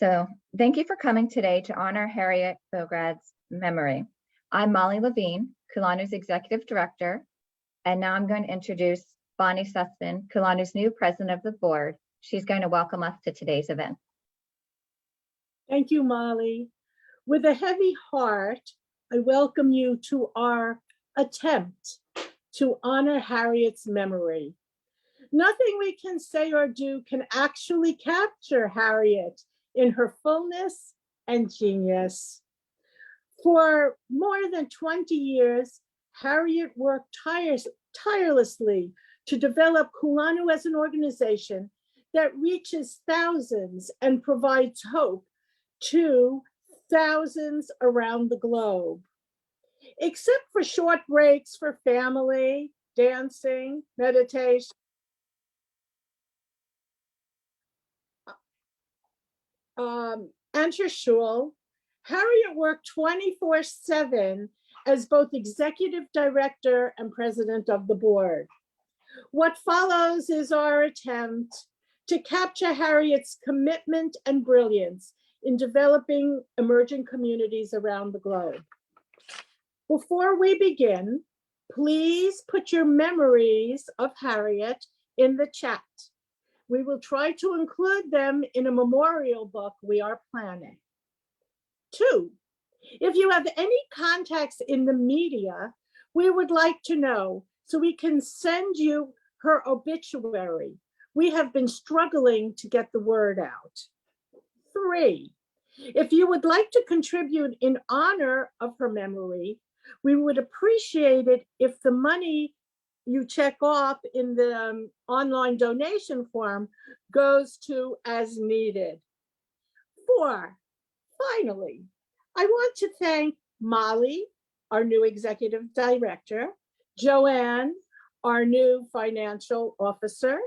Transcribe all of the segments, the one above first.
So thank you for coming today to honor Harriet Bograd's memory. I'm Molly Levine, Kulanu's Executive Director, and now I'm going to introduce Bonnie Sussman, Kulanu's new President of the Board. She's going to welcome us to today's event. Thank you, Molly. With a heavy heart, I welcome you to our attempt to honor Harriet's memory. Nothing we can say or do can actually capture Harriet in her fullness and genius. For more than 20 years, Harriet worked tirelessly to develop Kulanu as an organization that reaches thousands and provides hope to thousands around the globe. Except for short breaks for family, dancing, meditation, and her shul, Harriet worked 24/7 as both executive director and president of the board. What follows is our attempt to capture Harriet's commitment and brilliance in developing emerging communities around the globe. Before we begin, please put your memories of Harriet in the chat. We will try to include them in a memorial book we are planning. 2, if you have any contacts in the media, we would like to know so we can send you her obituary. We have been struggling to get the word out. 3, if you would like to contribute in honor of her memory, we would appreciate it if the money you check off in the online donation form goes to as needed. 4, finally, I want to thank Molly, our new executive director, Joanne, our new financial officer,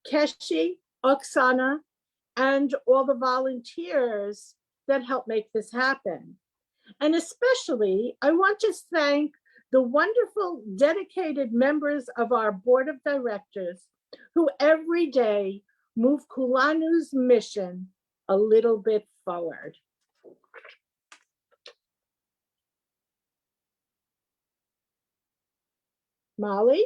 Keshi, Oksana, and all the volunteers that help make this happen. And especially, I want to thank the wonderful, dedicated members of our board of directors who every day move Kulanu's mission a little bit forward. Molly?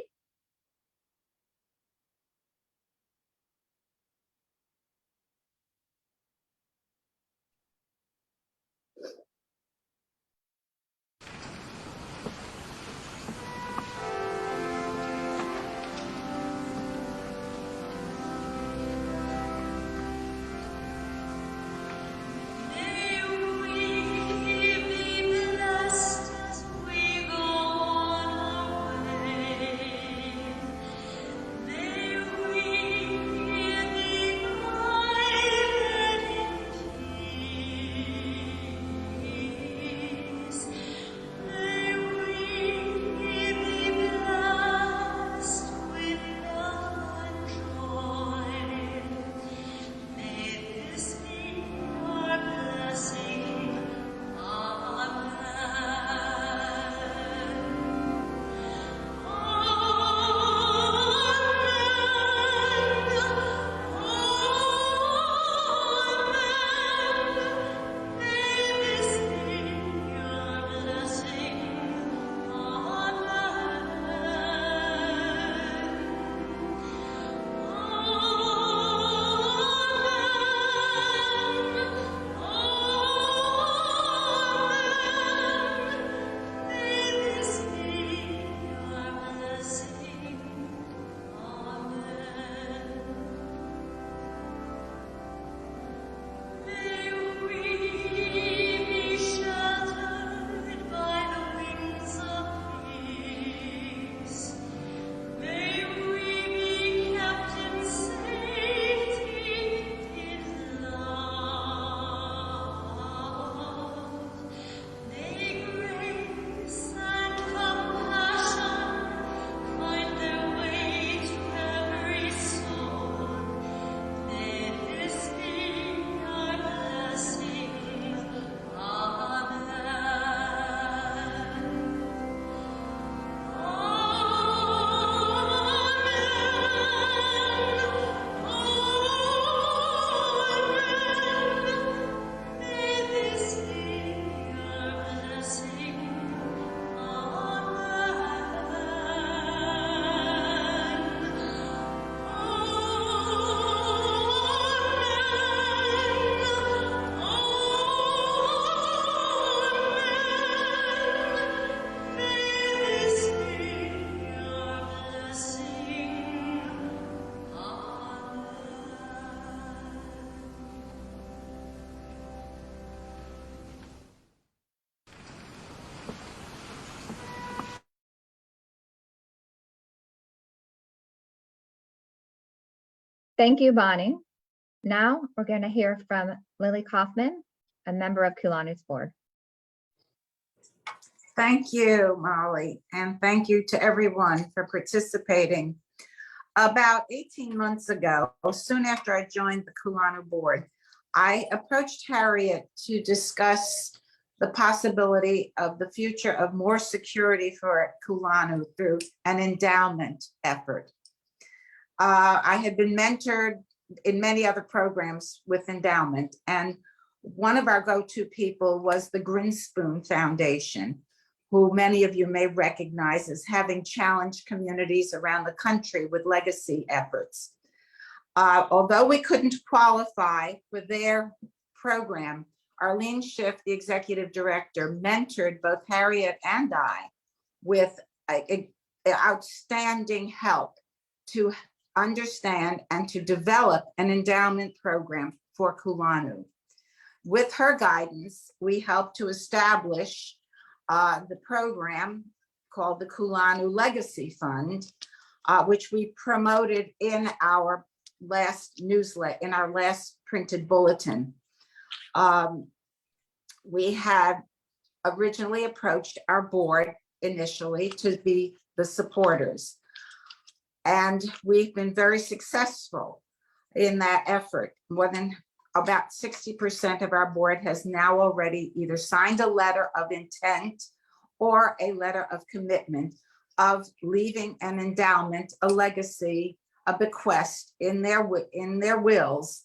Thank you, Bonnie. Now we're going to hear from Lily Kaufman, a member of Kulanu's board. Thank you, Molly, and thank you to everyone for participating. About 18 months ago, soon after I joined the Kulanu board, I approached Harriet to discuss the possibility of the future of more security for Kulanu through an endowment effort. I had been mentored in many other programs with endowment, and one of our go-to people was the Grinspoon Foundation, who many of you may recognize as having challenged communities around the country with legacy efforts. Although we couldn't qualify for their program, Arlene Schiff, the executive director, mentored both Harriet and I with outstanding help to understand and to develop an endowment program for Kulanu. With her guidance, we helped to establish the program called the Kulanu Legacy Fund, which we promoted in our last newsletter, in our last printed bulletin. We had originally approached our board initially to be the supporters, and we've been very successful in that effort. More than about 60% of our board has now already either signed a letter of intent or a letter of commitment of leaving an endowment, a legacy, a bequest in their wills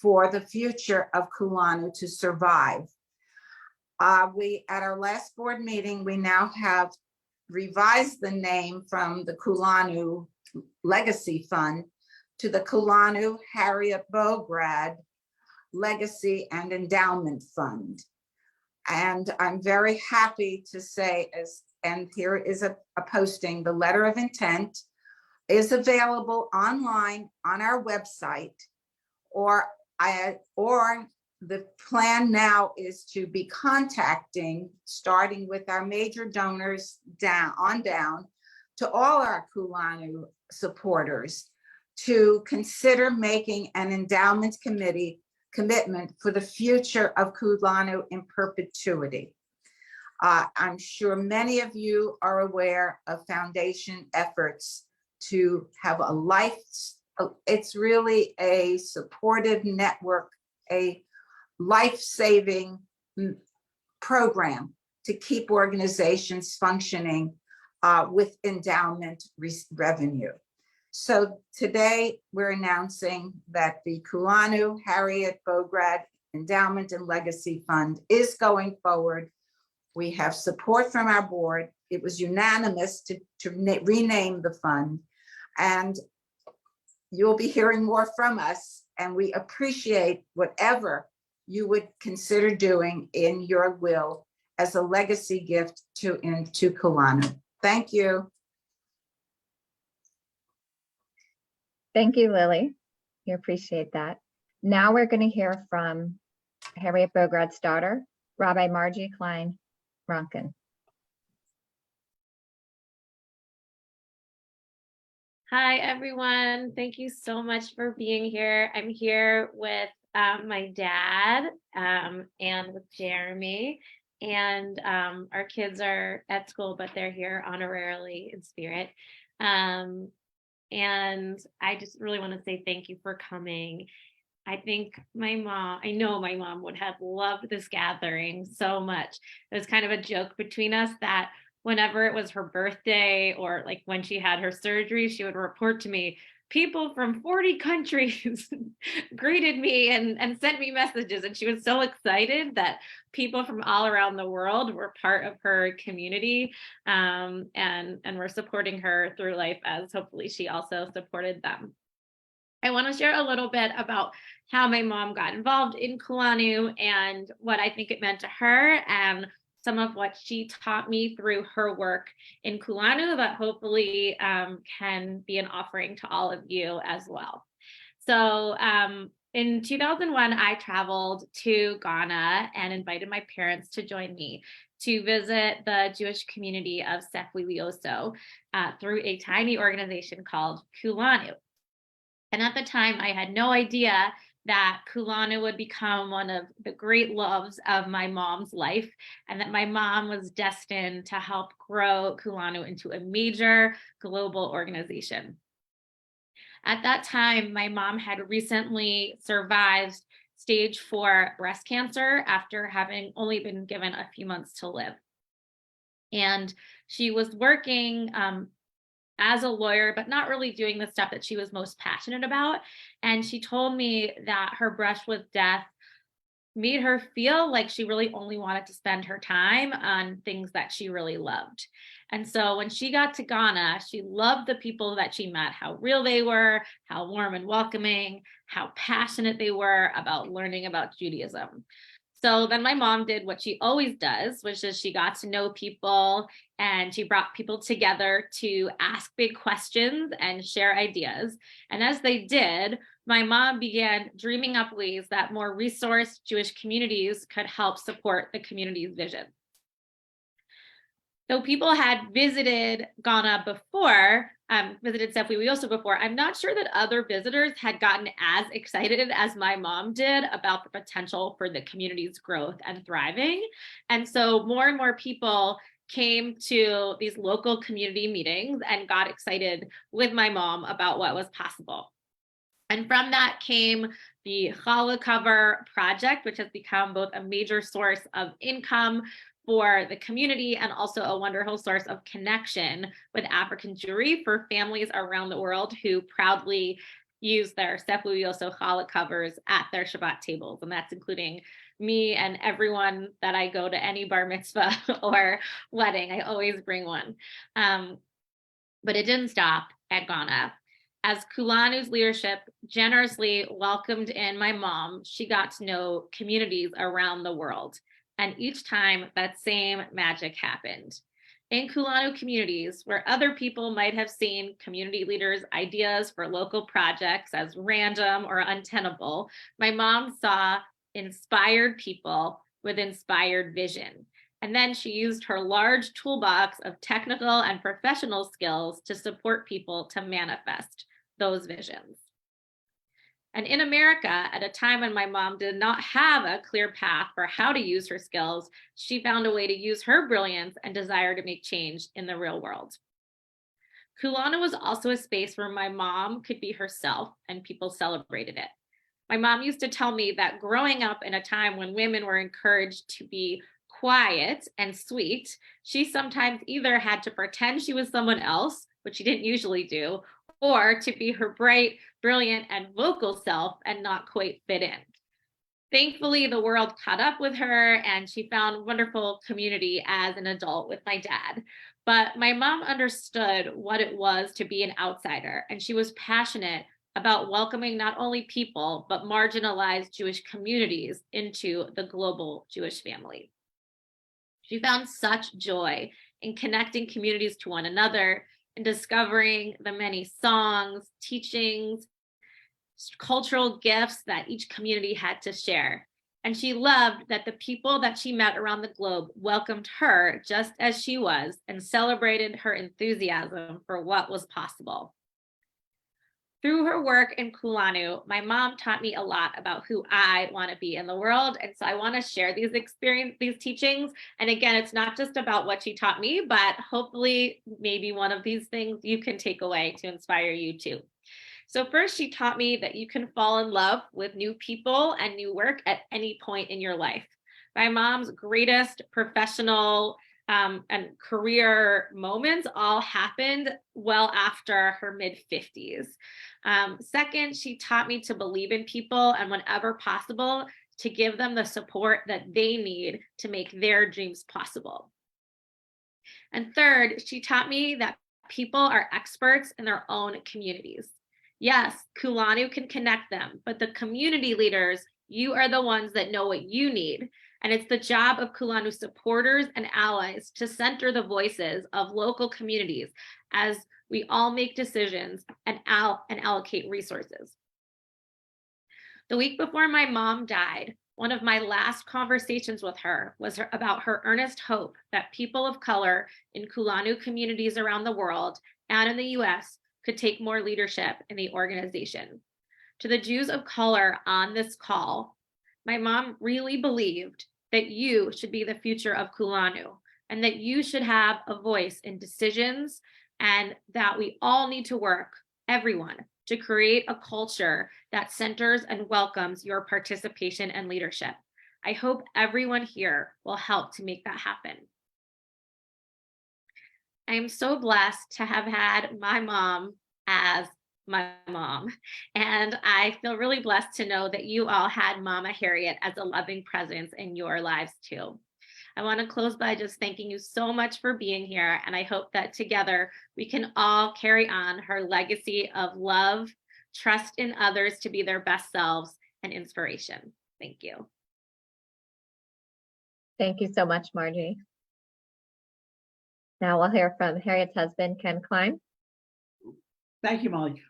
for the future of Kulanu to survive. At our last board meeting, we now have revised the name from the Kulanu Legacy Fund to the Kulanu Harriet Bograd Legacy and Endowment Fund. And I'm very happy to say, and here is a posting, the letter of intent is available online on our website, or the plan now is to be contacting, starting with our major donors down to all our Kulanu supporters, to consider making an endowment commitment for the future of Kulanu in perpetuity. I'm sure many of you are aware of foundation efforts to have a life. It's really a supportive network, a life-saving program to keep organizations functioning with endowment revenue. So today we're announcing that the Kulanu Harriet Bograd Endowment and Legacy Fund is going forward. We have support from our board. It was unanimous to rename the fund, and you'll be hearing more from us, and we appreciate whatever you would consider doing in your will as a legacy gift to Kulanu. Thank you. Thank you, Lily. We appreciate that. Now we're going to hear from Harriet Bograd's daughter, Rabbi Margie Klein-Ronkin. Hi, everyone. Thank you so much for being here. I'm here with my dad and with Jeremy, and our kids are at school, but they're here honorarily in spirit. And I just really want to say thank you for coming. I know my mom would have loved this gathering so much. It was kind of a joke between us that whenever it was her birthday or like when she had her surgery, she would report to me, people from 40 countries greeted me and sent me messages. And she was so excited that people from all around the world were part of her community, and were supporting her through life, as hopefully she also supported them. I want to share a little bit about how my mom got involved in Kulanu and what I think it meant to her, and some of what she taught me through her work in Kulanu that hopefully can be an offering to all of you as well. So in 2001, I traveled to Ghana and invited my parents to join me to visit the Jewish community of Sefwi Lioso through a tiny organization called Kulanu. And at the time, I had no idea that Kulanu would become one of the great loves of my mom's life, and that my mom was destined to help grow Kulanu into a major global organization. At that time, my mom had recently survived stage 4 breast cancer after having only been given a few months to live. And she was working as a lawyer, but not really doing the stuff that she was most passionate about. And she told me that her brush with death made her feel like she really only wanted to spend her time on things that she really loved. And so when she got to Ghana, she loved the people that she met, how real they were, how warm and welcoming, how passionate they were about learning about Judaism. So then my mom did what she always does, which is she got to know people and she brought people together to ask big questions and share ideas. And as they did, my mom began dreaming up ways that more resourced Jewish communities could help support the community's vision. Though people had visited Ghana before, visited Sefuiwioso before, I'm not sure that other visitors had gotten as excited as my mom did about the potential for the community's growth and thriving. And so more and more people came to these local community meetings and got excited with my mom about what was possible. And from that came the challah cover project, which has become both a major source of income for the community and also a wonderful source of connection with African Jewry for families around the world who proudly use their Sefuiwioso challah covers at their Shabbat tables. And that's including me and everyone that I go to any bar mitzvah or wedding. I always bring one. But it didn't stop at Ghana. As Kulanu's leadership generously welcomed in my mom, she got to know communities around the world. And each time that same magic happened. In Kulanu communities, where other people might have seen community leaders' ideas for local projects as random or untenable, my mom saw inspired people with inspired vision. And then she used her large toolbox of technical and professional skills to support people to manifest those visions. And in America, at a time when my mom did not have a clear path for how to use her skills, she found a way to use her brilliance and desire to make change in the real world. Kulanu was also a space where my mom could be herself and people celebrated it. My mom used to tell me that growing up in a time when women were encouraged to be quiet and sweet, she sometimes either had to pretend she was someone else, which she didn't usually do, or to be her bright, brilliant, and vocal self and not quite fit in. Thankfully, the world caught up with her and she found wonderful community as an adult with my dad. But my mom understood what it was to be an outsider, and she was passionate about welcoming not only people, but marginalized Jewish communities into the global Jewish family. She found such joy in connecting communities to one another and discovering the many songs, teachings, cultural gifts that each community had to share. And she loved that the people that she met around the globe welcomed her just as she was and celebrated her enthusiasm for what was possible. Through her work in Kulanu, my mom taught me a lot about who I want to be in the world. And so I want to share these teachings. And again, it's not just about what she taught me, but hopefully maybe one of these things you can take away to inspire you too. So first, she taught me that you can fall in love with new people and new work at any point in your life. My mom's greatest professional and career moments all happened well after her mid-50s. Second, she taught me to believe in people and whenever possible, to give them the support that they need to make their dreams possible. And third, she taught me that people are experts in their own communities. Yes, Kulanu can connect them, but the community leaders, you are the ones that know what you need. And it's the job of Kulanu supporters and allies to center the voices of local communities as we all make decisions and allocate resources. The week before my mom died, one of my last conversations with her was about her earnest hope that people of color in Kulanu communities around the world and in the US could take more leadership in the organization. To the Jews of color on this call, my mom really believed that you should be the future of Kulanu and that you should have a voice in decisions, and that we all need to work, everyone, to create a culture that centers and welcomes your participation and leadership. I hope everyone here will help to make that happen. I am so blessed to have had my mom as my mom, and I feel really blessed to know that you all had Mama Harriet as a loving presence in your lives too. I want to close by just thanking you so much for being here, and I hope that together we can all carry on her legacy of love, trust in others to be their best selves, and inspiration. Thank you. Thank you so much, Margie. Now we'll hear from Harriet's husband, Ken Klein. Thank you, Molly.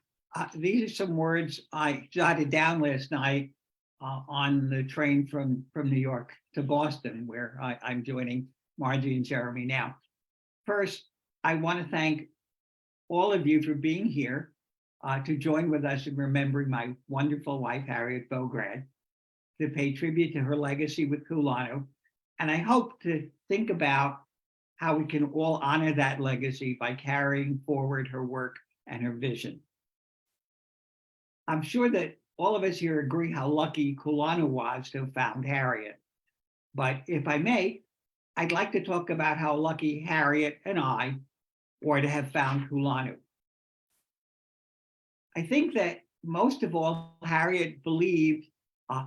These are some words I jotted down last night on the train from New York to Boston, where I'm joining Margie and Jeremy now. First, I want to thank all of you for being here to join with us in remembering my wonderful wife, Harriet Bograd, to pay tribute to her legacy with Kulanu. And I hope to think about how we can all honor that legacy by carrying forward her work and her vision. I'm sure that all of us here agree how lucky Kulanu was to have found Harriet. But if I may, I'd like to talk about how lucky Harriet and I were to have found Kulanu. I think that most of all, Harriet believed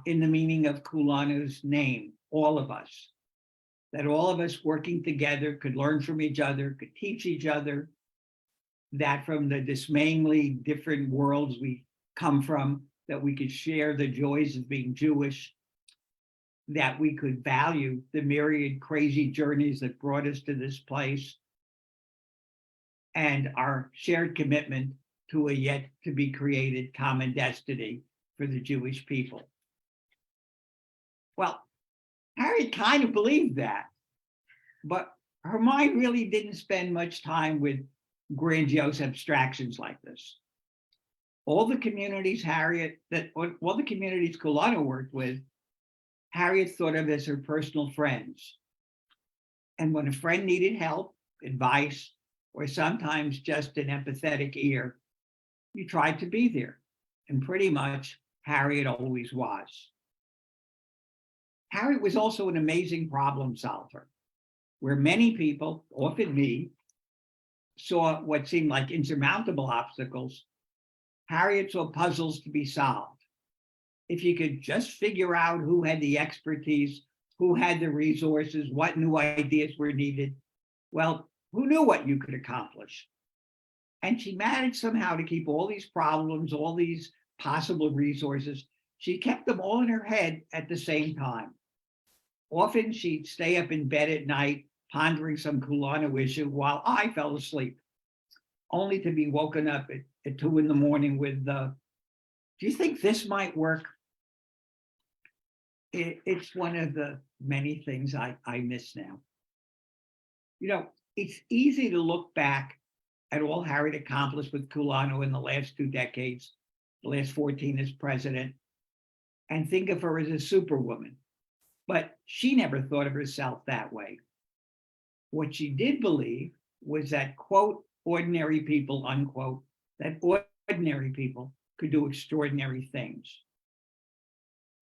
in the meaning of Kulanu's name, all of us. That all of us working together could learn from each other, could teach each other, that from the dismayingly different worlds we come from, that we could share the joys of being Jewish, that we could value the myriad crazy journeys that brought us to this place, and our shared commitment to a yet to be created common destiny for the Jewish people. Well, Harriet kind of believed that, but her mind really didn't spend much time with grandiose abstractions like this. All the communities all the communities Kulanu worked with, Harriet thought of as her personal friends. And when a friend needed help, advice, or sometimes just an empathetic ear, you tried to be there. And pretty much Harriet always was. Harriet was also an amazing problem solver, where many people, often me, saw what seemed like insurmountable obstacles. Harriet saw puzzles to be solved. If you could just figure out who had the expertise, who had the resources, what new ideas were needed, well, who knew what you could accomplish? And she managed somehow to keep all these problems, all these possible resources, she kept them all in her head at the same time. Often she'd stay up in bed at night pondering some Kulanu issue while I fell asleep, only to be woken up at 2 a.m. with do you think this might work? It's one of the many things I miss now. You know, it's easy to look back at all Harriet accomplished with Kulanu in the last 2 decades, the last 14 as president, and think of her as a superwoman. But she never thought of herself that way. What she did believe was that, quote, ordinary people, unquote, that ordinary people could do extraordinary things.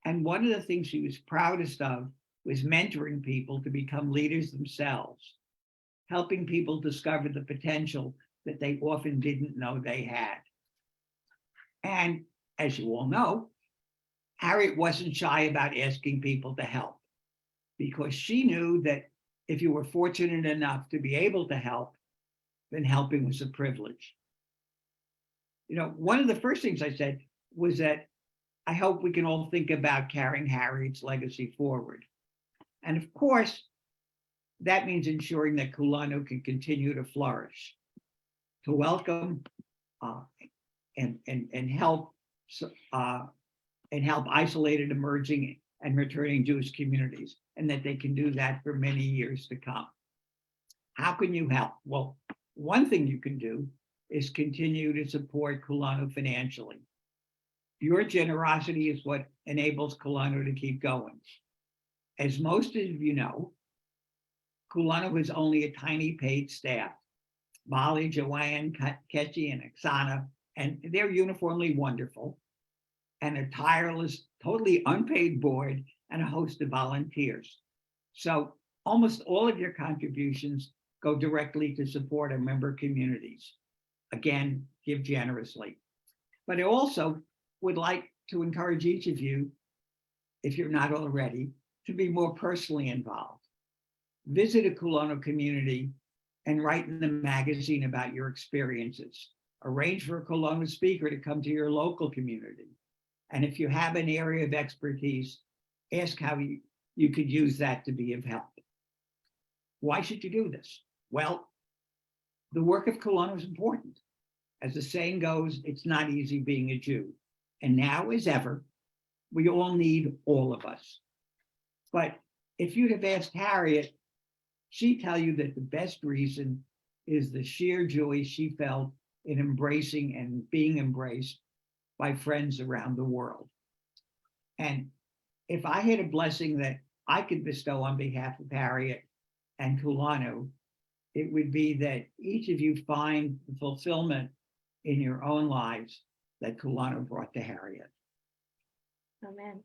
And one of the things she was proudest of was mentoring people to become leaders themselves, helping people discover the potential that they often didn't know they had. And as you all know, Harriet wasn't shy about asking people to help, because she knew that if you were fortunate enough to be able to help, then helping was a privilege. You know, one of the first things I said was that I hope we can all think about carrying Harriet's legacy forward. And of course, that means ensuring that Kulanu can continue to flourish, to welcome and help isolated, emerging, and returning Jewish communities, and that they can do that for many years to come. How can you help? Well, one thing you can do is continue to support Kulanu financially. Your generosity is what enables Kulanu to keep going. As most of you know, Kulanu is only a tiny paid staff. Molly, Joanne, Ketchy, and Oksana, and they're uniformly wonderful, and a tireless, totally unpaid board, and a host of volunteers. So almost all of your contributions go directly to support our member communities. Again, give generously. But I also would like to encourage each of you, if you're not already, to be more personally involved. Visit a Kulanu community and write in the magazine about your experiences. Arrange for a Kulanu speaker to come to your local community. And if you have an area of expertise, ask how you could use that to be of help. Why should you do this? Well, the work of Kulanu is important. As the saying goes, it's not easy being a Jew. And now as ever, we all need all of us. But if you'd have asked Harriet, she'd tell you that the best reason is the sheer joy she felt in embracing and being embraced by friends around the world. And if I had a blessing that I could bestow on behalf of Harriet and Kulanu, it would be that each of you find the fulfillment in your own lives that Kulanu brought to Harriet. Amen.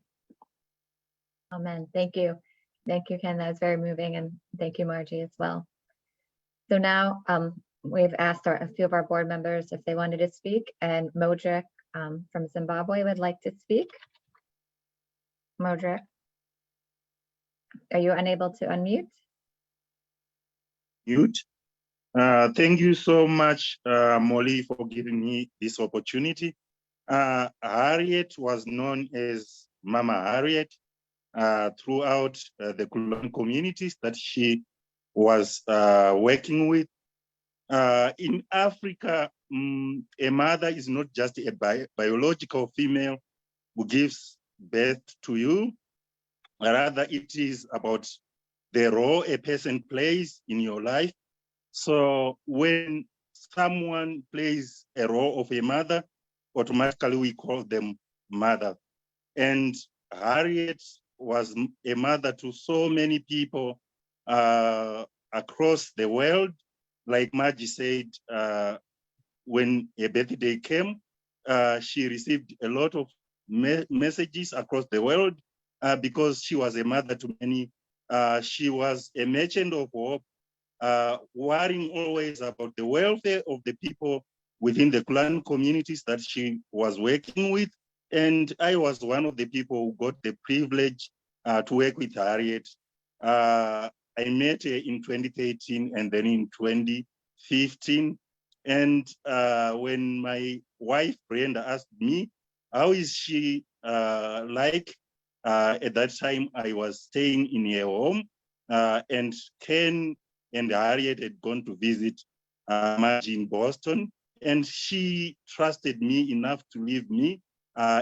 Amen. Thank you. Thank you, Ken. That was very moving. And thank you, Margie, as well. So now we've asked a few of our board members if they wanted to speak, and Modric from Zimbabwe would like to speak. Modric, are you unable to unmute? Mute. Thank you so much, Molly, for giving me this opportunity. Harriet was known as Mama Harriet throughout the Kulanu communities that she was working with. In Africa, a mother is not just a biological female who gives birth to you. Rather, it is about the role a person plays in your life. So when someone plays a role of a mother, automatically we call them mother. And Harriet was a mother to so many people across the world. Like Margie said, when a birthday came, she received a lot of messages across the world because she was a mother to many. She was a merchant of hope, worrying always about the welfare of the people within the Kulanu communities that she was working with. And I was one of the people who got the privilege to work with Harriet. I met her in 2013 and then in 2015. And when my wife, Brenda, asked me, how is she like? At that time, I was staying in her home, and Ken and Harriet had gone to visit Margie in Boston, and she trusted me enough to leave me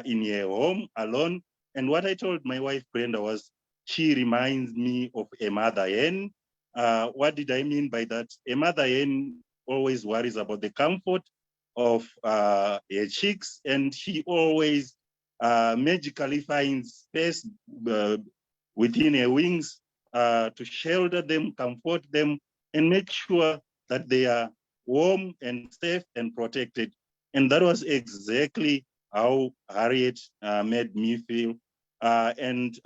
in her home alone. And what I told my wife, Brenda, was she reminds me of a mother hen. What did I mean by that? A mother hen always worries about the comfort of her chicks, and she always magically finds space within her wings to shelter them, comfort them, and make sure that they are warm and safe and protected. And that was exactly how Harriet made me feel. And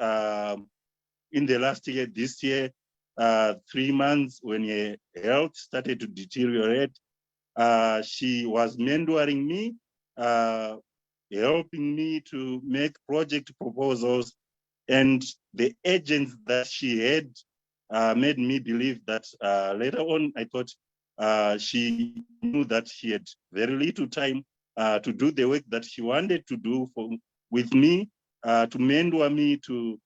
in the last year, this year, 3 months, when her health started to deteriorate, she was mentoring me, helping me to make project proposals. And the agents that she had made me believe that later on, I thought she knew that she had very little time to do the work that she wanted to do with me, to mentor me to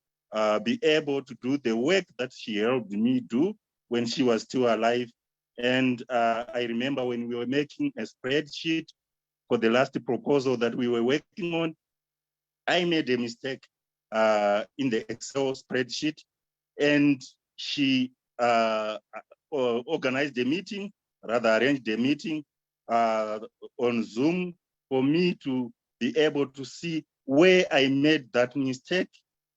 be able to do the work that she helped me do when she was still alive. And I remember when we were making a spreadsheet for the last proposal that we were working on, I made a mistake in the Excel spreadsheet, and she organized a meeting, rather arranged a meeting on Zoom for me to be able to see where I made that mistake.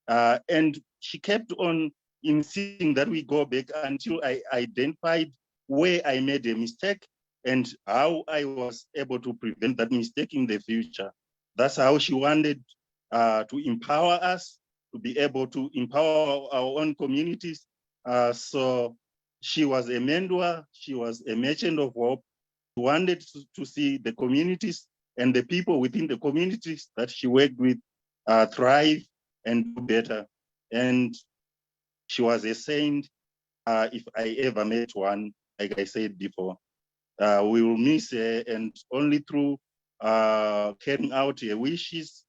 And she kept on insisting that we go back until I identified where I made a mistake and how I was able to prevent that mistake in the future. That's how she wanted to empower us, to be able to empower our own communities. So she was a mentor, she was a merchant of hope. She wanted to see the communities and the people within the communities that she worked with thrive and do better. And she was a saint, if I ever met one, like I said before. We will miss her, and only through carrying out her wishes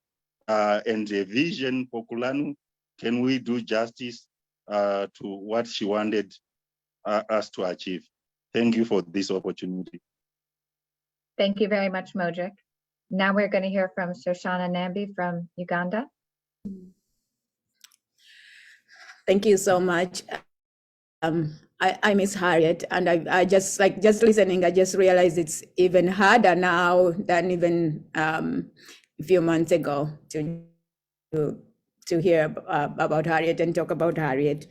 and a vision for Kulanu can we do justice to what she wanted us to achieve. Thank you for this opportunity. Thank you very much, Modric. Now we're going to hear from Shoshana Nambi from Uganda. Thank you so much. I miss Harriet, and I just listening, I just realized it's even harder now than even a few months ago to hear about Harriet and talk about Harriet.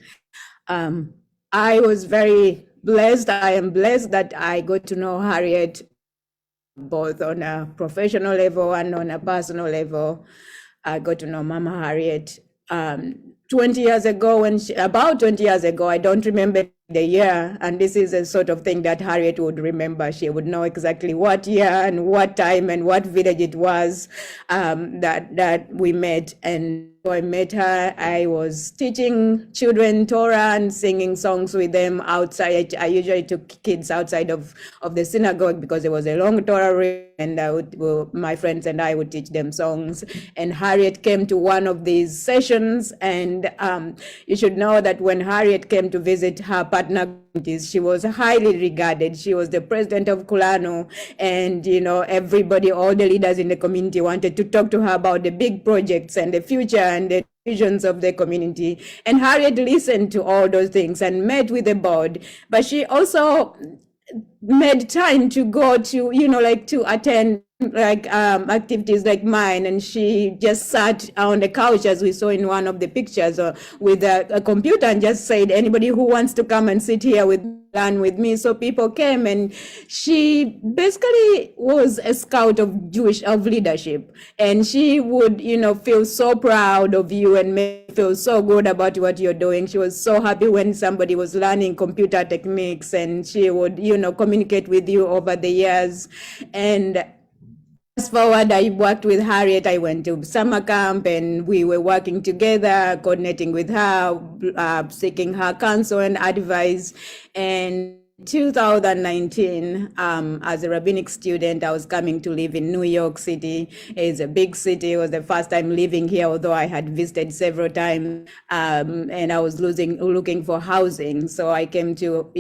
I was very blessed. I am blessed that I got to know Harriet both on a professional level and on a personal level. I got to know Mama Harriet 20 years ago, about 20 years ago, I don't remember the year, and this is a sort of thing that Harriet would remember. She would know exactly what year and what time and what village it was that we met. And when I met her, I was teaching children Torah and singing songs with them outside. I usually took kids outside of the synagogue because there was a long Torah reading, and my friends and I would teach them songs. And Harriet came to one of these sessions, and you should know that when Harriet came to visit her partner communities, she was highly regarded. She was the president of Kulanu, and everybody, all the leaders in the community wanted to talk to her about the big projects and the future and the visions of the community. And Harriet listened to all those things and met with the board, but she also made time to go to to attend activities like mine, and she just sat on the couch, as we saw in one of the pictures, with a computer, and just said, anybody who wants to come and sit here with learn with me. So people came, and she basically was a scout of leadership, and she would feel so proud of you and make you feel so good about what you're doing. She was so happy when somebody was learning computer techniques, and she would communicate with you over the years. And fast forward, I worked with Harriet. I went to summer camp, and we were working together, coordinating with her, seeking her counsel and advice. And 2019, as a rabbinic student, I was coming to live in New York City. It's a big city. It was the first time living here, although I had visited several times, and I was looking for housing. So I came to,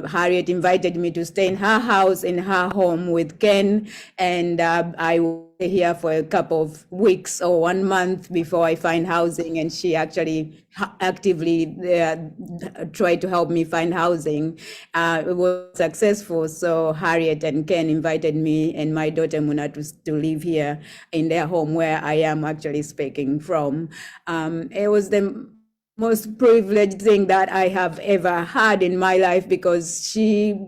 Harriet invited me to stay in her house, in her home with Ken, and I was here for a couple of weeks or 1 month before I find housing, and she actually actively tried to help me find housing. It was successful, so Harriet and Ken invited me and my daughter Muna to live here in their home, where I am actually speaking from. It was the most privileged thing that I have ever had in my life, because she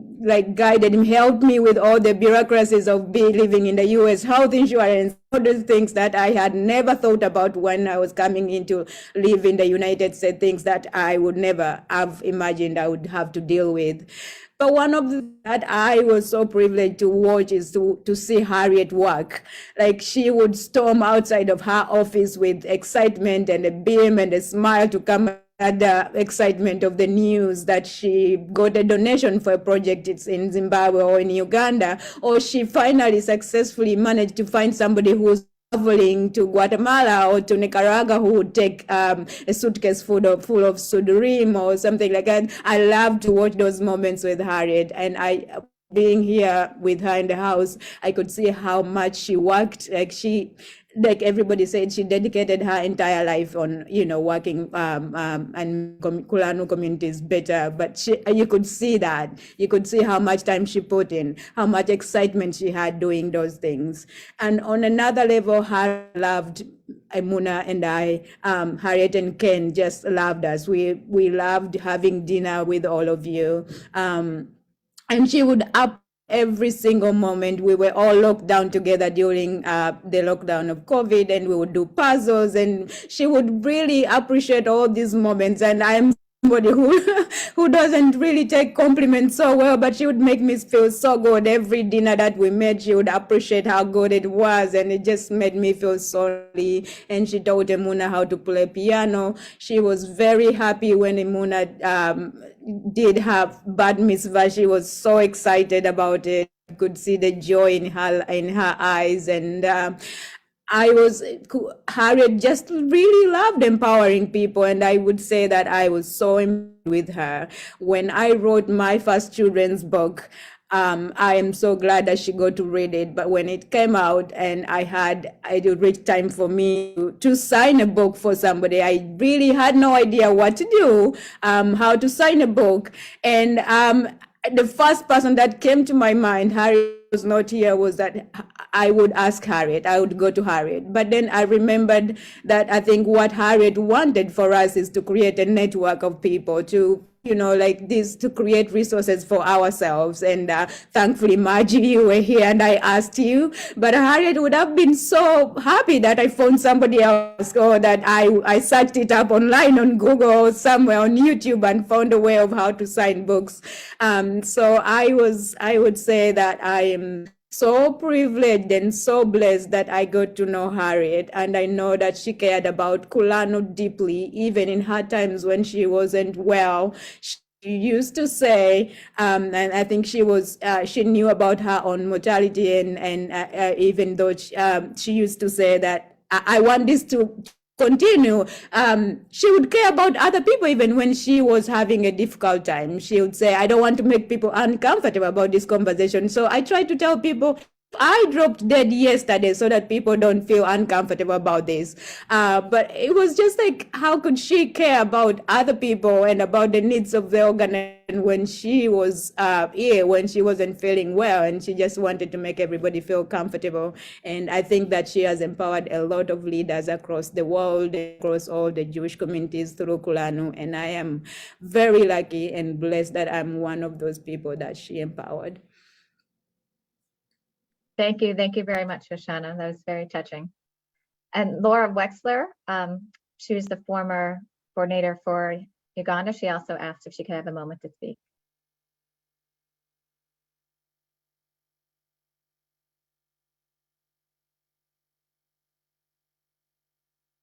guided me, helped me with all the bureaucracies of living in the US, health insurance, all those things that I had never thought about when I was coming in to live in the United States, things that I would never have imagined I would have to deal with. But one of the that I was so privileged to watch is to see Harriet work. She would storm outside of her office with excitement and a beam and a smile to come at the excitement of the news that she got a donation for a project. It's in Zimbabwe or in Uganda, or she finally successfully managed to find somebody who's traveling to Guatemala or to Nicaragua who would take a suitcase full of sudurim or something like that. I love to watch those moments with Harriet, and being here with her in the house, I could see how much she worked. She like everybody said, she dedicated her entire life on, working and Kulanu communities better. But you could see that. You could see how much time she put in, how much excitement she had doing those things. And on another level, her loved Emuna and I, Harriet and Ken just loved us. We loved having dinner with all of you. And she would up every single moment. We were all locked down together during the lockdown of COVID, and we would do puzzles, and she would really appreciate all these moments. And I'm somebody who doesn't really take compliments so well, but she would make me feel so good. Every dinner that we made, she would appreciate how good it was, and it just made me feel so lovely. And she taught Emuna how to play piano. She was very happy when Emuna did her bat mitzvah. She was so excited about it. You could see the joy in her eyes. And Harriet just really loved empowering people, and I would say that I was so impressed with her. When I wrote my first children's book, I am so glad that she got to read it. But when it came out and it reached time for me to sign a book for somebody, I really had no idea what to do, how to sign a book. And the first person that came to my mind, Harriet was not here, was that I would ask Harriet. I would go to Harriet. But then I remembered that I think what Harriet wanted for us is to create a network of people to, like this, to create resources for ourselves. And thankfully, Margie, you were here and I asked you. But Harriet would have been so happy that I found somebody else, or that I searched it up online on Google or somewhere on YouTube and found a way of how to sign books. So I would say that I am so privileged and so blessed that I got to know Harriet, and I know that she cared about Kulanu deeply, even in her times when she wasn't well. She used to say, and I think she knew about her own mortality, and even though she used to say that I want this to continue, she would care about other people. Even when she was having a difficult time, she would say, I don't want to make people uncomfortable about this conversation. So I try to tell people, I dropped dead yesterday so that people don't feel uncomfortable about this. But it was just like, how could she care about other people and about the needs of the organization when she was ill, when she wasn't feeling well, and she just wanted to make everybody feel comfortable. And I think that she has empowered a lot of leaders across the world, across all the Jewish communities through Kulanu. And I am very lucky and blessed that I'm one of those people that she empowered. Thank you. Thank you very much, Shoshana. That was very touching. And Laura Wexler, she was the former coordinator for Uganda. She also asked if she could have a moment to speak.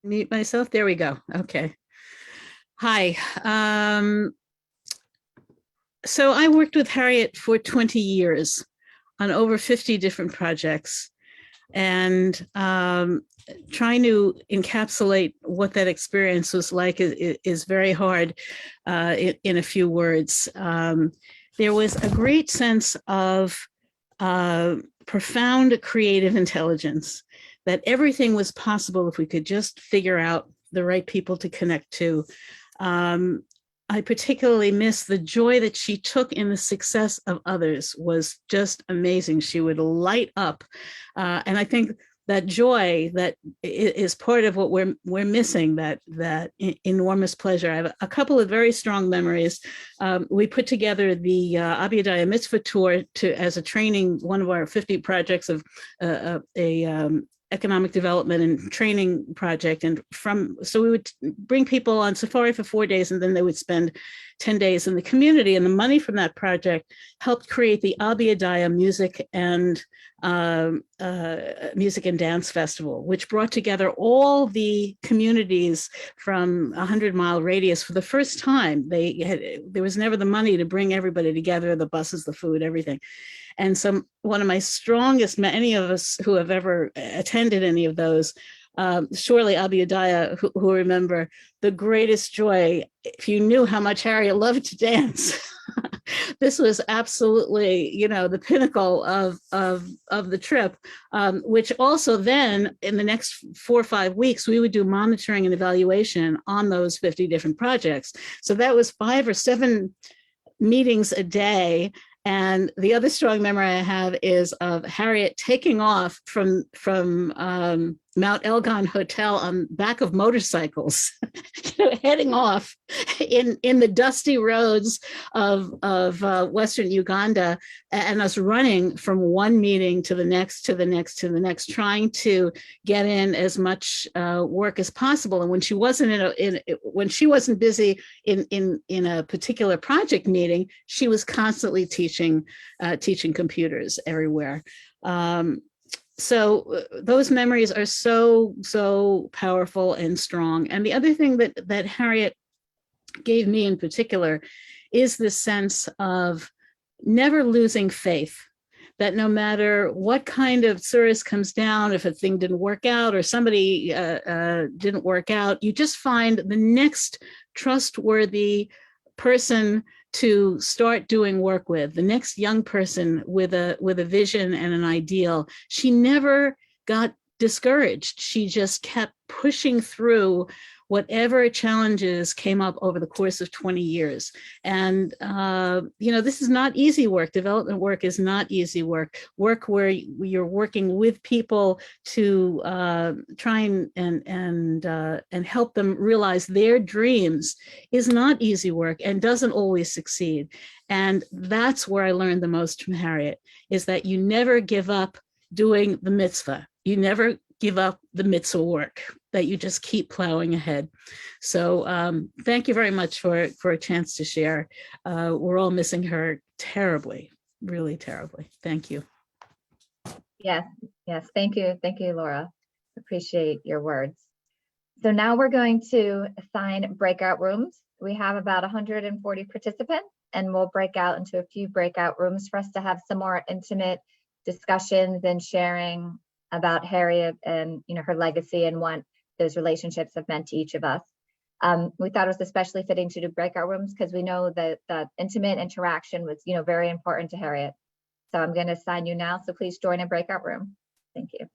Mute myself. There we go. Okay. Hi. So I worked with Harriet for 20 years on over 50 different projects, and trying to encapsulate what that experience was like is very hard in a few words. There was a great sense of profound creative intelligence, that everything was possible if we could just figure out the right people to connect to. I particularly miss the joy that she took in the success of others was just amazing. She would light up. And I think that joy that is part of what we're missing, that enormous pleasure. I have a couple of very strong memories. We put together the Abiyadaya Mitzvah Tour as a training, one of our 50 projects of economic development and training project. And so we would bring people on safari for 4 days, and then they would spend 10 days in the community. And the money from that project helped create the Abiyadaya Music and Dance Festival, which brought together all the communities from 100-mile radius for the first time. There was never the money to bring everybody together, the buses, the food, everything. And one of my strongest, any of us who have ever attended any of those, surely Abiyadaya, who remember the greatest joy, if you knew how much Harriet loved to dance. this was absolutely, the pinnacle of the trip, which also then in the next 4 or 5 weeks, we would do monitoring and evaluation on those 50 different projects. So that was 5 or 7 meetings a day. And the other strong memory I have is of Harriet taking off from Mount Elgon Hotel on back of motorcycles, heading off in the dusty roads of Western Uganda, and us running from one meeting to the next, to the next, to the next, trying to get in as much work as possible. And when she wasn't when she wasn't busy in a particular project meeting, she was constantly teaching computers everywhere. So those memories are so powerful and strong. And the other thing that Harriet gave me in particular is this sense of never losing faith, that no matter what kind of service comes down, if a thing didn't work out or somebody didn't work out, you just find the next trustworthy person to start doing work with, the next young person with a vision and an ideal. She never got discouraged. She just kept pushing through whatever challenges came up over the course of 20 years. And, this is not easy work. Development work is not easy work where you're working with people to try and help them realize their dreams is not easy work and doesn't always succeed. And that's where I learned the most from Harriet, is that you never give up doing the mitzvah. You never give up the mitzvah work, that you just keep plowing ahead. So thank you very much for a chance to share. We're all missing her terribly, really terribly. Thank you. Yes, thank you, Laura. Appreciate your words. So now we're going to assign breakout rooms. We have about 140 participants, and we'll break out into a few breakout rooms for us to have some more intimate discussions and sharing about Harriet and her legacy and what those relationships have meant to each of us. We thought it was especially fitting to do breakout rooms because we know that that intimate interaction was very important to Harriet. So I'm going to assign you now, so please join a breakout room. Thank you.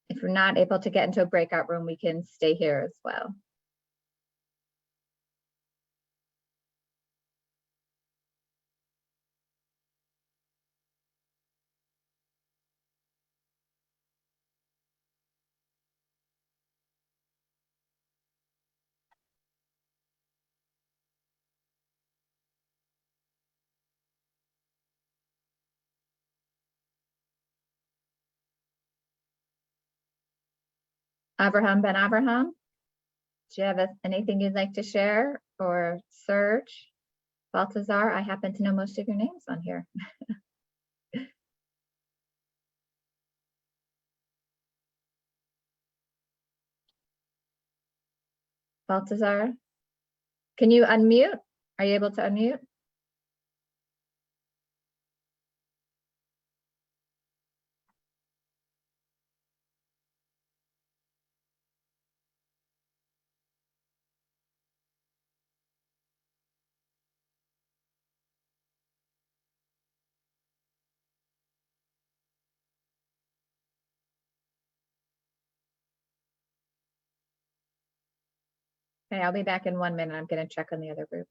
If we're not able to get into a breakout room, we can stay here as well. Abraham Ben Abraham, do you have anything you'd like to share? Or Serge, Baltazar? I happen to know most of your names on here. Baltazar, can you unmute? Are you able to unmute? Okay, I'll be back in 1 minute. I'm going to check on the other group.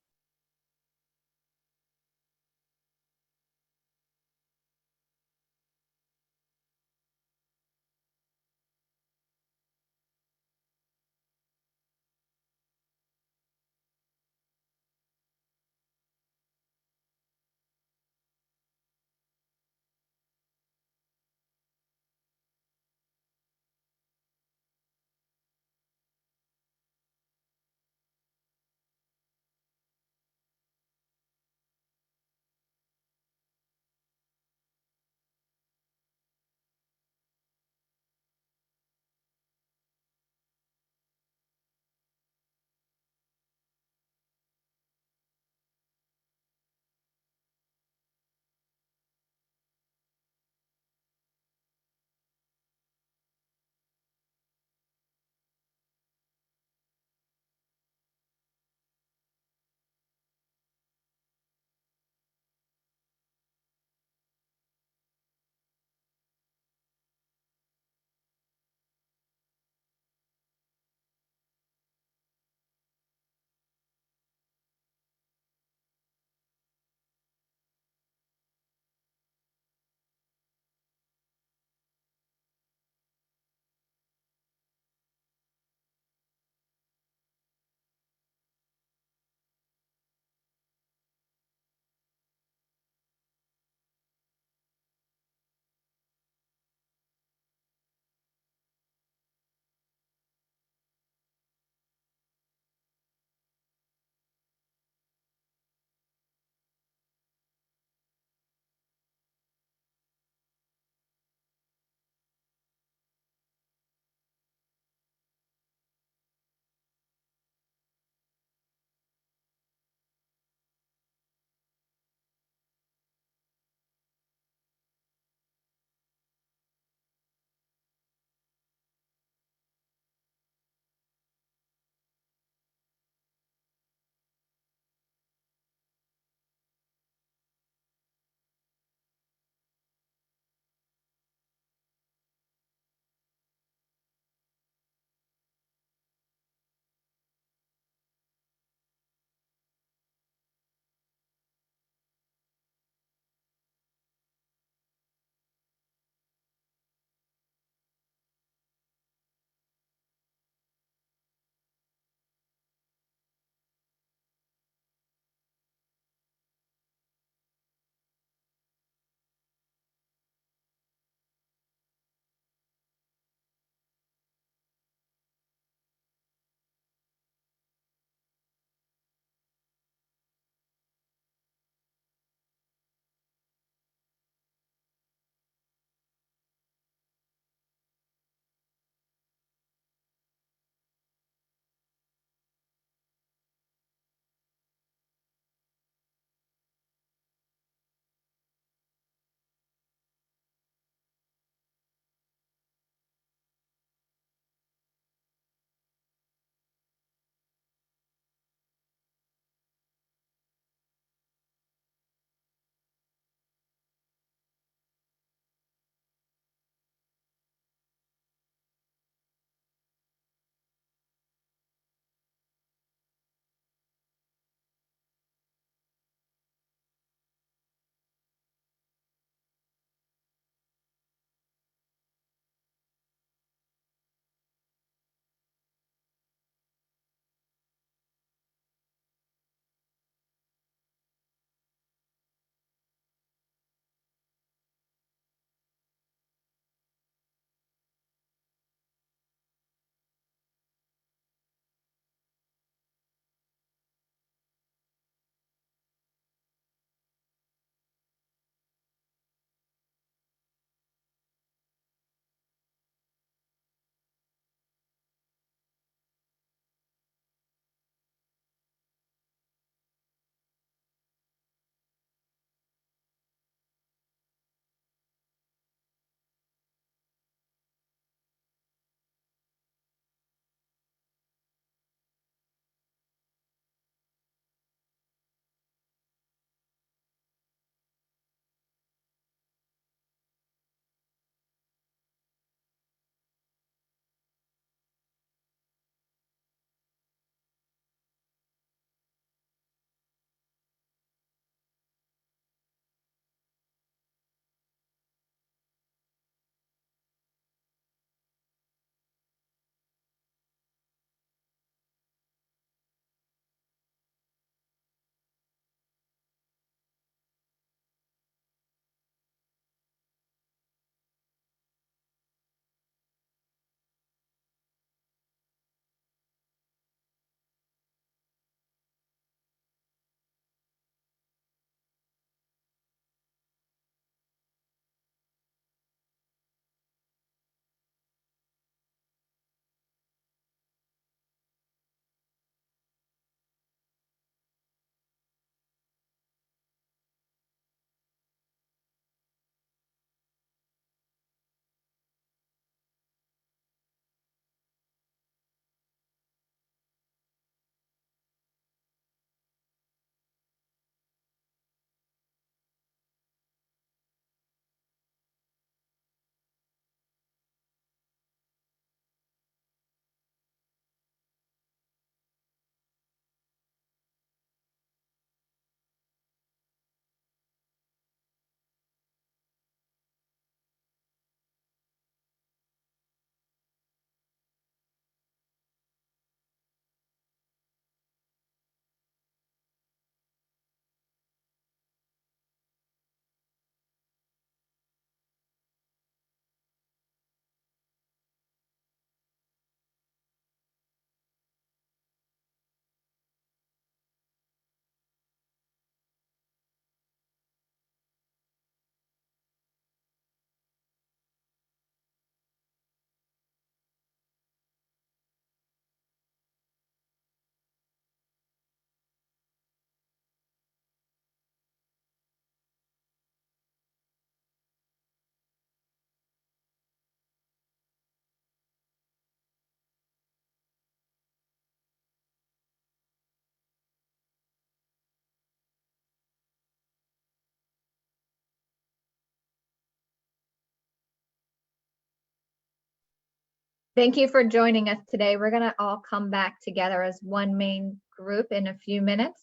Thank you for joining us today. We're gonna all come back together as one main group in a few minutes,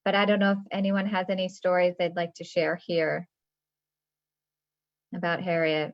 but I don't know if anyone has any stories they'd like to share here about Harriet.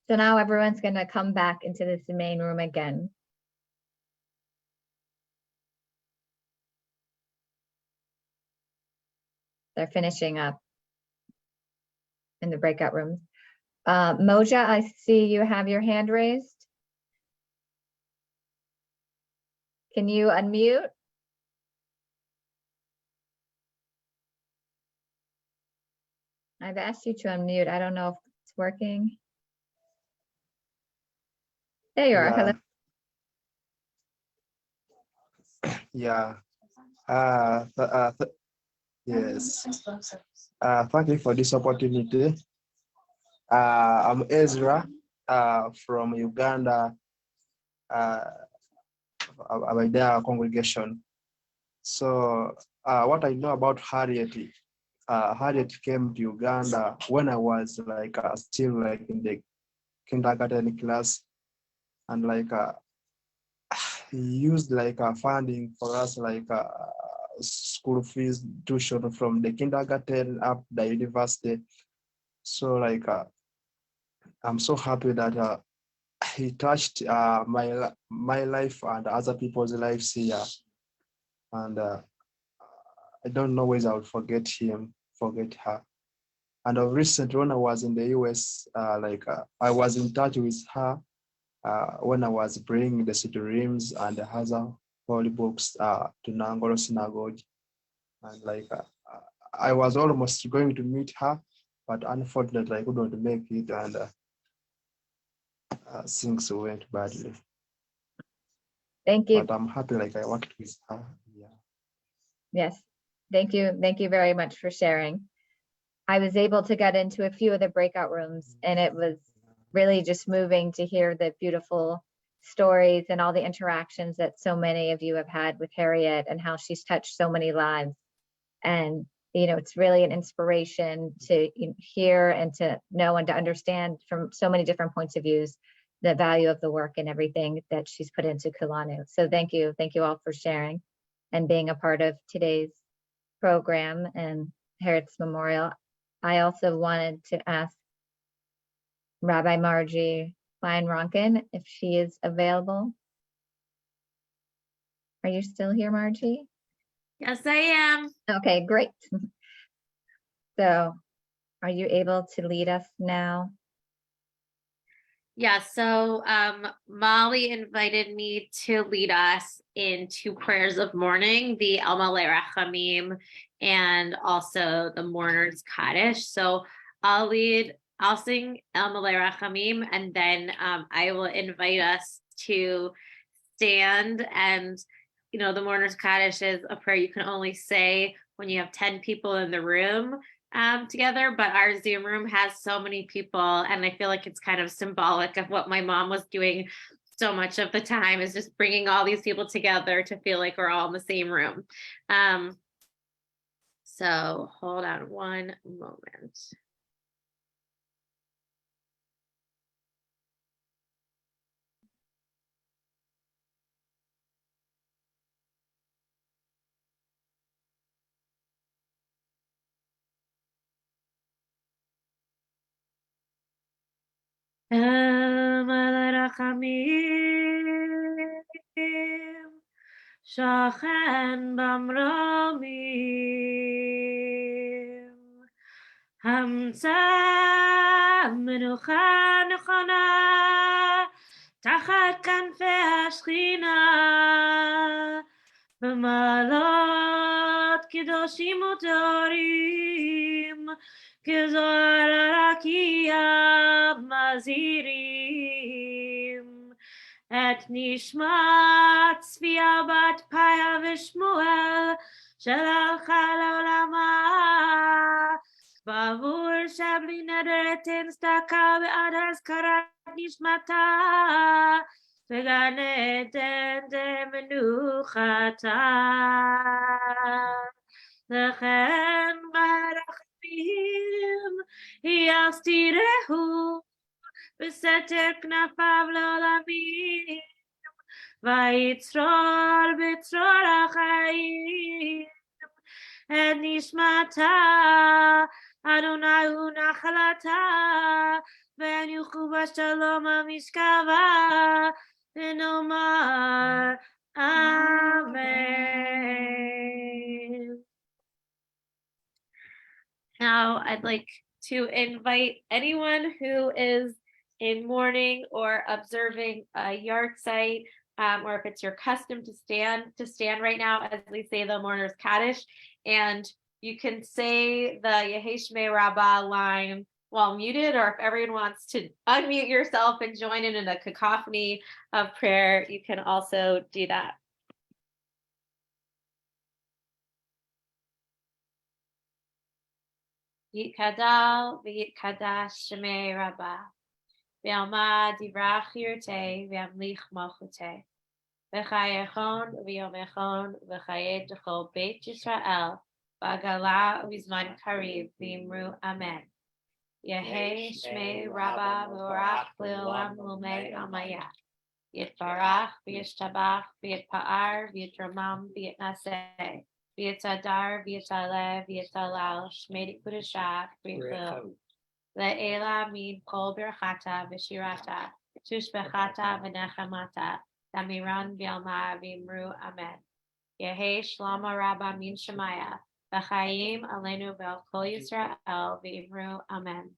So now everyone's gonna come back into this main room again. They're finishing up in the breakout rooms. Moja, I see you have your hand raised. Can you unmute? I've asked you to unmute. I don't know if it's working. There you are. Hello. Yeah. Yes. Thank you for this opportunity. I'm Ezra from Uganda, Abidea congregation. So what I know about Harriet, Harriet came to Uganda when I was like still like in the kindergarten class, and like he used like funding for us like school fees tuition from the kindergarten up the university. So like I'm so happy that he touched my life and other people's lives here. And I don't know whether I'll forget him, forget her. And of recent, when I was in the US, I was in touch with her when I was bringing the city reams and the other holy books to Nangolo Synagogue. And I was almost going to meet her, but unfortunately I couldn't make it, and things went badly. Thank you. But I'm happy I worked with her. Yeah. Yes, thank you. Thank you very much for sharing. I was able to get into a few of the breakout rooms, and it was really just moving to hear the beautiful stories and all the interactions that so many of you have had with Harriet and how she's touched so many lives. And, it's really an inspiration to hear and to know and to understand from so many different points of views the value of the work and everything that she's put into Kulanu. So thank you. Thank you all for sharing and being a part of today's program and Harriet's Memorial. I also wanted to ask Rabbi Margie Klein-Ronkin if she is available. Are you still here, Margie? Yes, I am. Okay, great. So are you able to lead us now? Yeah, so Molly invited me to lead us into prayers of mourning, the El Malei Rachamim, and also the Mourner's Kaddish. So I'll sing El Malei Rachamim, and then I will invite us to stand. And, the Mourner's Kaddish is a prayer you can only say when you have 10 people in the room together, but our Zoom room has so many people, and I feel like it's kind of symbolic of what my mom was doing so much of the time, is just bringing all these people together to feel like we're all in the same room. So hold on one moment. שוכן במרומים, המצא מנוחה נכונה תחת כנפי השכינה, במעלות קדושים וטהורים, כזוהר הרקיע מזהירים. את נשמת צביה בת פיה ושמואל שהלכה לעולמה, בעבור שבלי נדרת אין צדקה בעד הזכרת נשמתה, וגן עדן דמנוחתה. לכן ברחמים יסתירהו בסתר כנפיו לעולמים, ויצרור בצרור החיים את נשמתה. אדוני הוא נחלתה, וינוחו בשלום המשכבה, ונאמר amen. Now I'd like to invite anyone who is in mourning or observing a yard site, or if it's your custom to stand right now as we say the Mourner's Kaddish, and you can say the Yehei Shmei Rabbah line while muted, or if everyone wants to unmute yourself and join in a cacophony of prayer, you can also do that. Yitkadal v'yitkadash Shmei Rabbah, v'yalma divrach yirtei v'yamlich malchutei, v'chayechon v'yomechon v'chayet d'chol Beit Yisrael, v'agala v'zman kariv v'imru amen. Yehei Shmei Rabbah v'orach le'olam l'mei amaya. Yitbarach v'yishtabach v'yitpa'ar v'yitramam v'yitnaseh. Vietadar, Vietale, Vietalal, Shmedi Kudashak, Refill. Le'ela min kol berchata v'shirata, tushbechata v'nechamata, damiran v'yalma v'imru amen. Yehi shlama rabba min shemaya, v'chayim aleinu v'al kol Yisrael v'imru amen.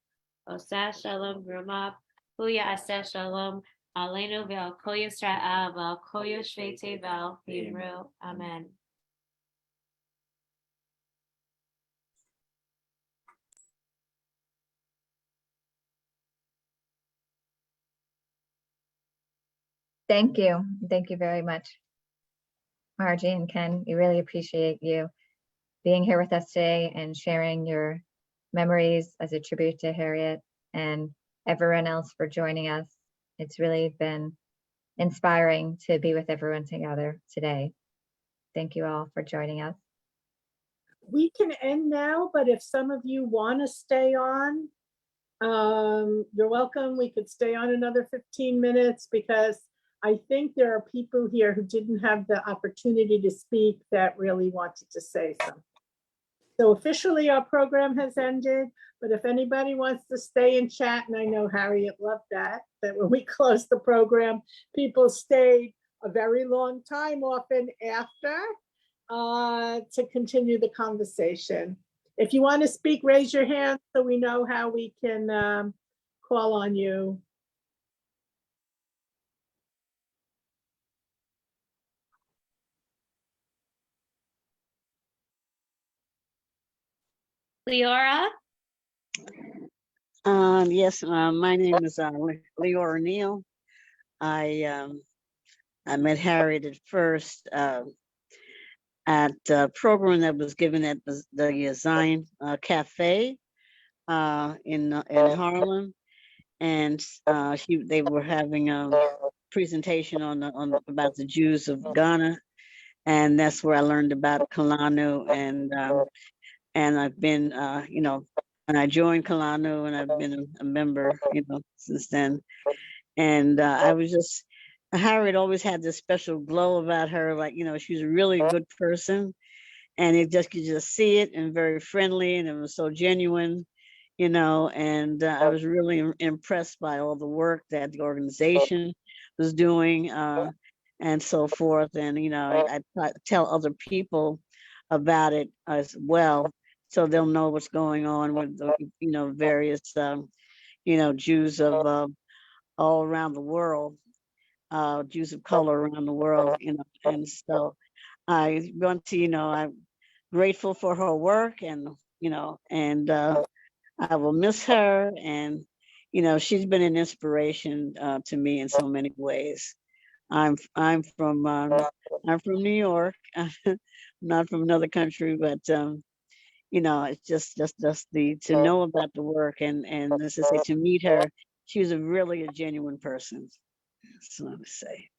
Oseh shalom gruma, hu ya'aseh shalom aleinu v'al kol Yisrael v'al kol yoshvei tevel v'imru amen. Thank you. Thank you very much, Margie and Ken. We really appreciate you being here with us today and sharing your memories as a tribute to Harriet, and everyone else for joining us. It's really been inspiring to be with everyone together today. Thank you all for joining us. We can end now, but if some of you want to stay on, you're welcome. We could stay on another 15 minutes because I think there are people here who didn't have the opportunity to speak that really wanted to say something. So officially our program has ended, but if anybody wants to stay and chat, and I know Harriet loved that when we closed the program, people stayed a very long time, often after, to continue the conversation. If you want to speak, raise your hand so we know how we can call on you. Leora? Yes, my name is Leora Neal. I met Harriet at first at a program that was given at the Zion Cafe in Harlem, and they were having a presentation on about the Jews of Ghana, and that's where I learned about Kulanu, and I've been and I joined Kulanu, and I've been a member since then. And I was just, Harriet always had this special glow about her, like she was a really good person, and you could just see it, and very friendly, and it was so genuine, and I was really impressed by all the work that the organization was doing, and so forth. And I tell other people about it as well, so they'll know what's going on with the various Jews of all around the world, Jews of color around the world, and so I want to, I'm grateful for her work, and and I will miss her, and she's been an inspiration to me in so many ways. I'm from New York, not from another country, but it's just the to know about the work, and as I say, to meet her, she was really a genuine person. That's what I would say.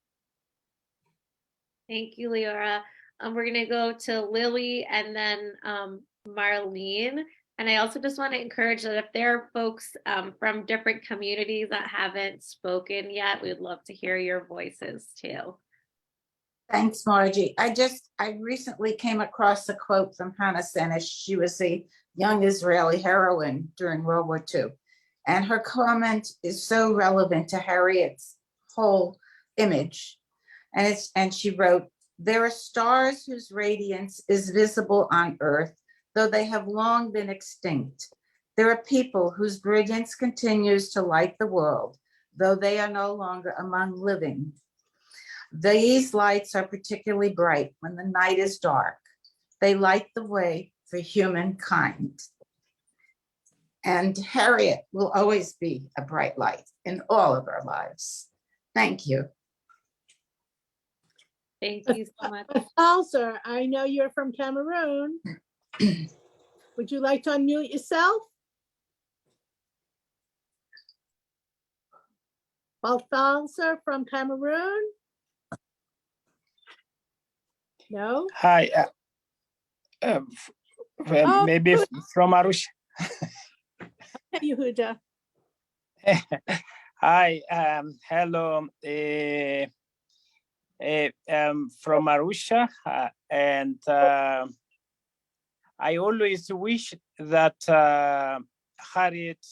Thank you, Leora. We're going to go to Lily and then Marlene. And I also just want to encourage that if there are folks from different communities that haven't spoken yet, we'd love to hear your voices too. Thanks, Margie. I recently came across a quote from Hannah Senesh. She was a young Israeli heroine during World War II. And her comment is so relevant to Harriet's whole image. And she wrote, "There are stars whose radiance is visible on Earth, though they have long been extinct. There are people whose brilliance continues to light the world, though they are no longer among living. These lights are particularly bright when the night is dark. They light the way for humankind." And Harriet will always be a bright light in all of our lives. Thank you. Thank you so much. Alzer, I know you're from Cameroon. Would you like to unmute yourself? Balthazar from Cameroon? No? Hi, maybe from Arusha. Hey, Yehuda. Hi, hello. From Arusha, and I always wish that Harriet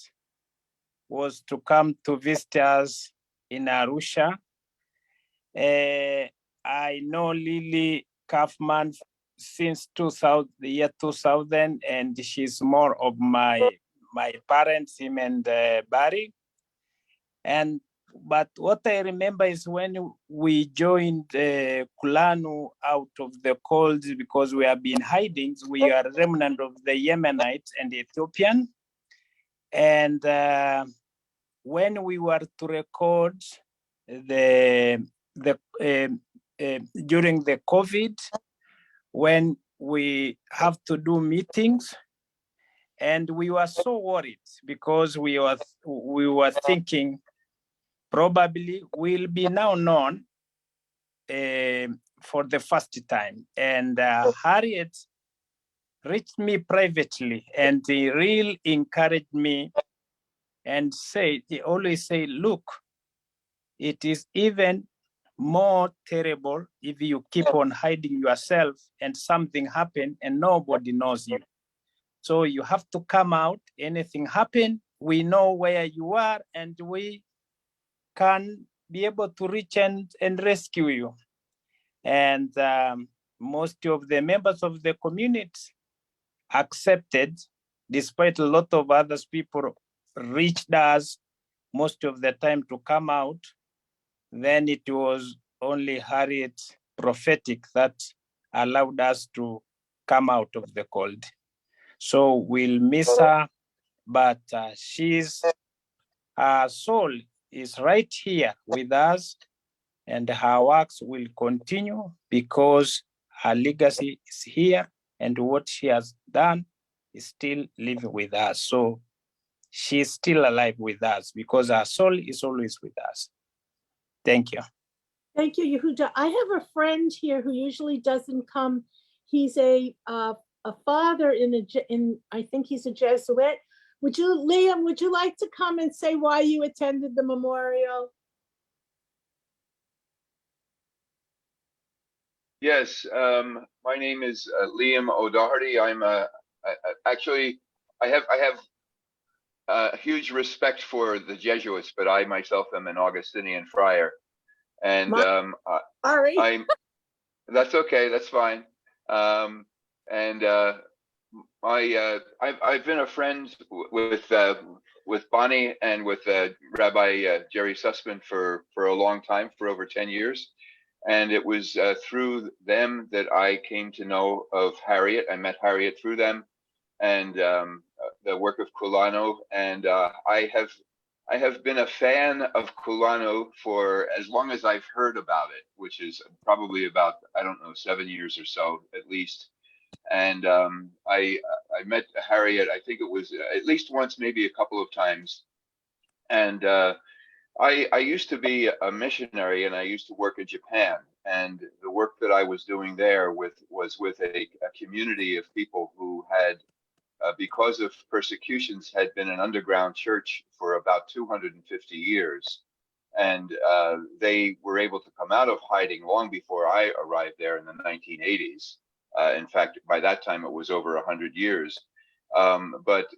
was to come to visit us in Arusha. I know Lily Kaufman since the year 2000, and she's more of my parents, him and Barry. But what I remember is when we joined Kulanu out of the cold because we have been hiding. We are a remnant of the Yemenites and Ethiopian. And when we were to record during the COVID, when we have to do meetings, and we were so worried because we were thinking probably we'll be now known for the first time. And Harriet reached me privately and he really encouraged me and he always say, look, it is even more terrible if you keep on hiding yourself and something happen and nobody knows you. So you have to come out. Anything happen, we know where you are and we can be able to reach and rescue you. And most of the members of the community accepted, despite a lot of other people reached us most of the time to come out. Then it was only Harriet prophetic that allowed us to come out of the cold. So we'll miss her, but her soul is right here with us, and her works will continue because her legacy is here, and what she has done is still living with us. So she's still alive with us because her soul is always with us. Thank you. Thank you, Yehuda. I have a friend here who usually doesn't come. He's a father in I think he's a Jesuit. Liam, would you like to come and say why you attended the memorial? Yes, my name is Liam O'Doherty. Actually, I have huge respect for the Jesuits, but I myself am an Augustinian friar, and Sorry. That's okay. That's fine. I've been a friend with Bonnie and with Rabbi Jerry Sussman for a long time, for over 10 years. And it was through them that I came to know of Harriet. I met Harriet through them and the work of Kulanu. And I have been a fan of Kulanu for as long as I've heard about it, which is probably about, I don't know, 7 years or so at least. And I met Harriet, I think it was at least once, maybe a couple of times. And I used to be a missionary, and I used to work in Japan. And the work that I was doing there was with a community of people who had, because of persecutions, had been an underground church for about 250 years. And they were able to come out of hiding long before I arrived there in the 1980s. In fact, by that time, it was over 100 years. But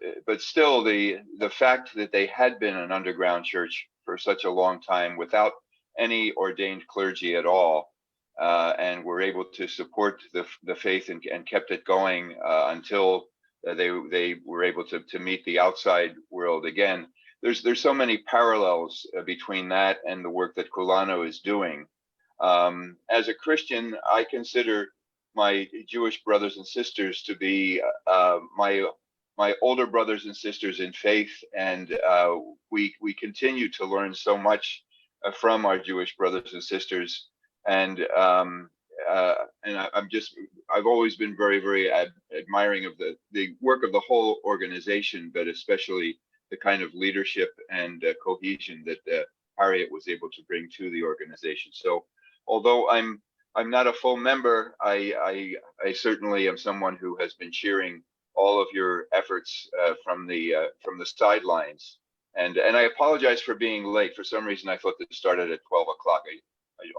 still, the fact that they had been an underground church for such a long time without any ordained clergy at all, and were able to support the faith and kept it going until they were able to meet the outside world again. There's so many parallels between that and the work that Kulanu is doing. As a Christian, I consider my Jewish brothers and sisters to be my older brothers and sisters in faith, and we continue to learn so much from our Jewish brothers and sisters. And I've always been very, very admiring of the work of the whole organization, but especially the kind of leadership and cohesion that Harriet was able to bring to the organization. So, although I'm not a full member, I certainly am someone who has been cheering all of your efforts from the sidelines. And I apologize for being late. For some reason, I thought this started at 12 o'clock. I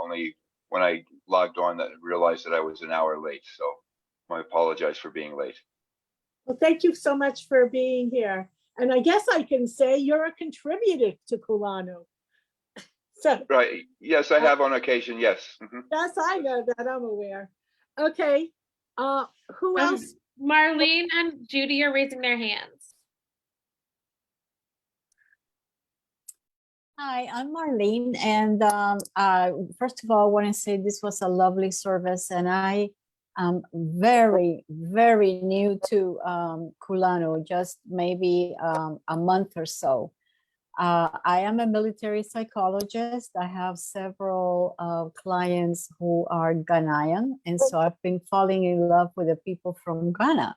only, when I logged on, that realized that I was an hour late. So I apologize for being late. Well, thank you so much for being here. And I guess I can say you're a contributor to Kulanu. So, Right. Yes, I have on occasion. Yes. Mhm. yes, I know that. I'm aware. Okay. Who else? Marlene and Judy are raising their hands. Hi, I'm Marlene, and first of all, I want to say this was a lovely service, and I am very, very new to Kulanu, just maybe a month or so. I am a military psychologist. I have several clients who are Ghanaian, and so I've been falling in love with the people from Ghana.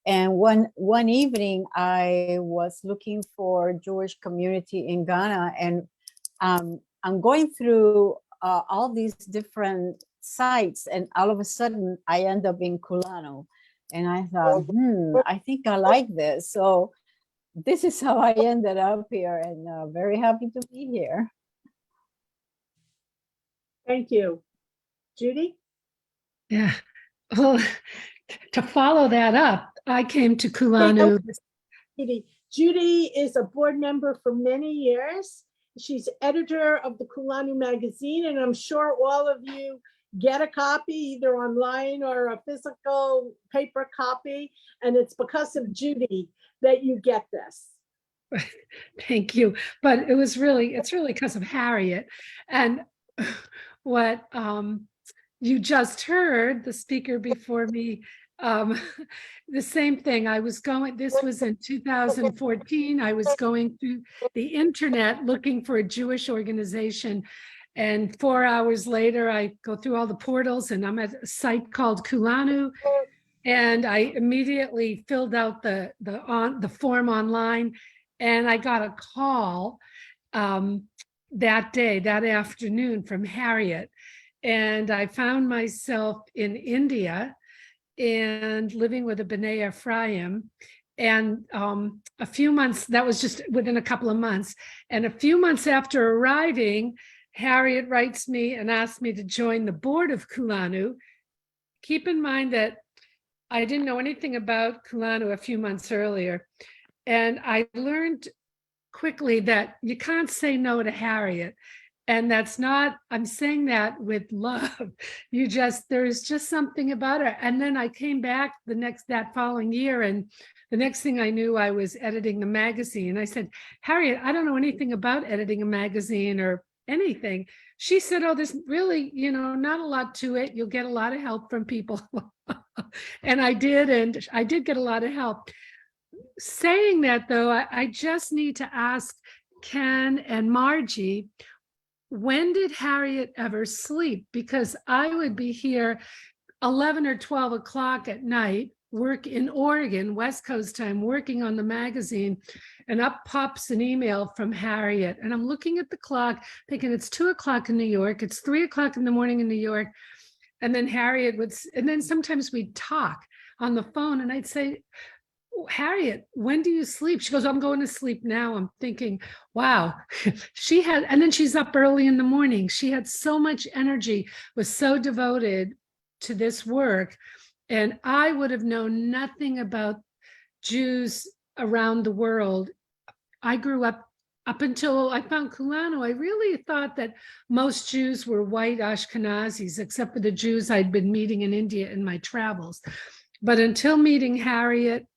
And one evening, I was looking for Jewish community in Ghana, and I'm going through all these different sites, and all of a sudden, I end up in Kulanu, and I thought, I think I like this. So this is how I ended up here, and very happy to be here. Thank you. Judy? Yeah. Well, to follow that up, I came to Kulanu. Judy is a board member for many years. She's editor of the Kulanu magazine, and I'm sure all of you get a copy either online or a physical paper copy, and it's because of Judy that you get this. Thank you. But it's really because of Harriet. And what you just heard, the speaker before me, the same thing. This was in 2014. I was going through the internet looking for a Jewish organization. And 4 hours later, I go through all the portals and I'm at a site called Kulanu. And I immediately filled out the form online. And I got a call that afternoon from Harriet. And I found myself in India and living with a B'nai Ephraim. And a few months, that was just within a couple of months. And a few months after arriving, Harriet writes me and asks me to join the board of Kulanu. Keep in mind that I didn't know anything about Kulanu a few months earlier. And I learned quickly that you can't say no to Harriet. And that's not, I'm saying that with love. There's just something about her. And then I came back that following year, and the next thing I knew, I was editing the magazine. I said, Harriet, I don't know anything about editing a magazine or anything. She said, oh, there's really, not a lot to it. You'll get a lot of help from people. And I did get a lot of help. Saying that though, I just need to ask Ken and Margie, when did Harriet ever sleep? Because I would be here 11 or 12 o'clock at night, work in Oregon, West Coast time, working on the magazine, and up pops an email from Harriet. And I'm looking at the clock, thinking it's 2 o'clock in New York, it's 3 o'clock in the morning in New York. And then Harriet and then sometimes we'd talk on the phone, and I'd say, Harriet, when do you sleep? She goes, I'm going to sleep now. I'm thinking, wow, and then she's up early in the morning. She had so much energy, was so devoted to this work. And I would have known nothing about Jews around the world. I grew up until I found Kulanu. I really thought that most Jews were white Ashkenazis, except for the Jews I'd been meeting in India in my travels. But until meeting Harriet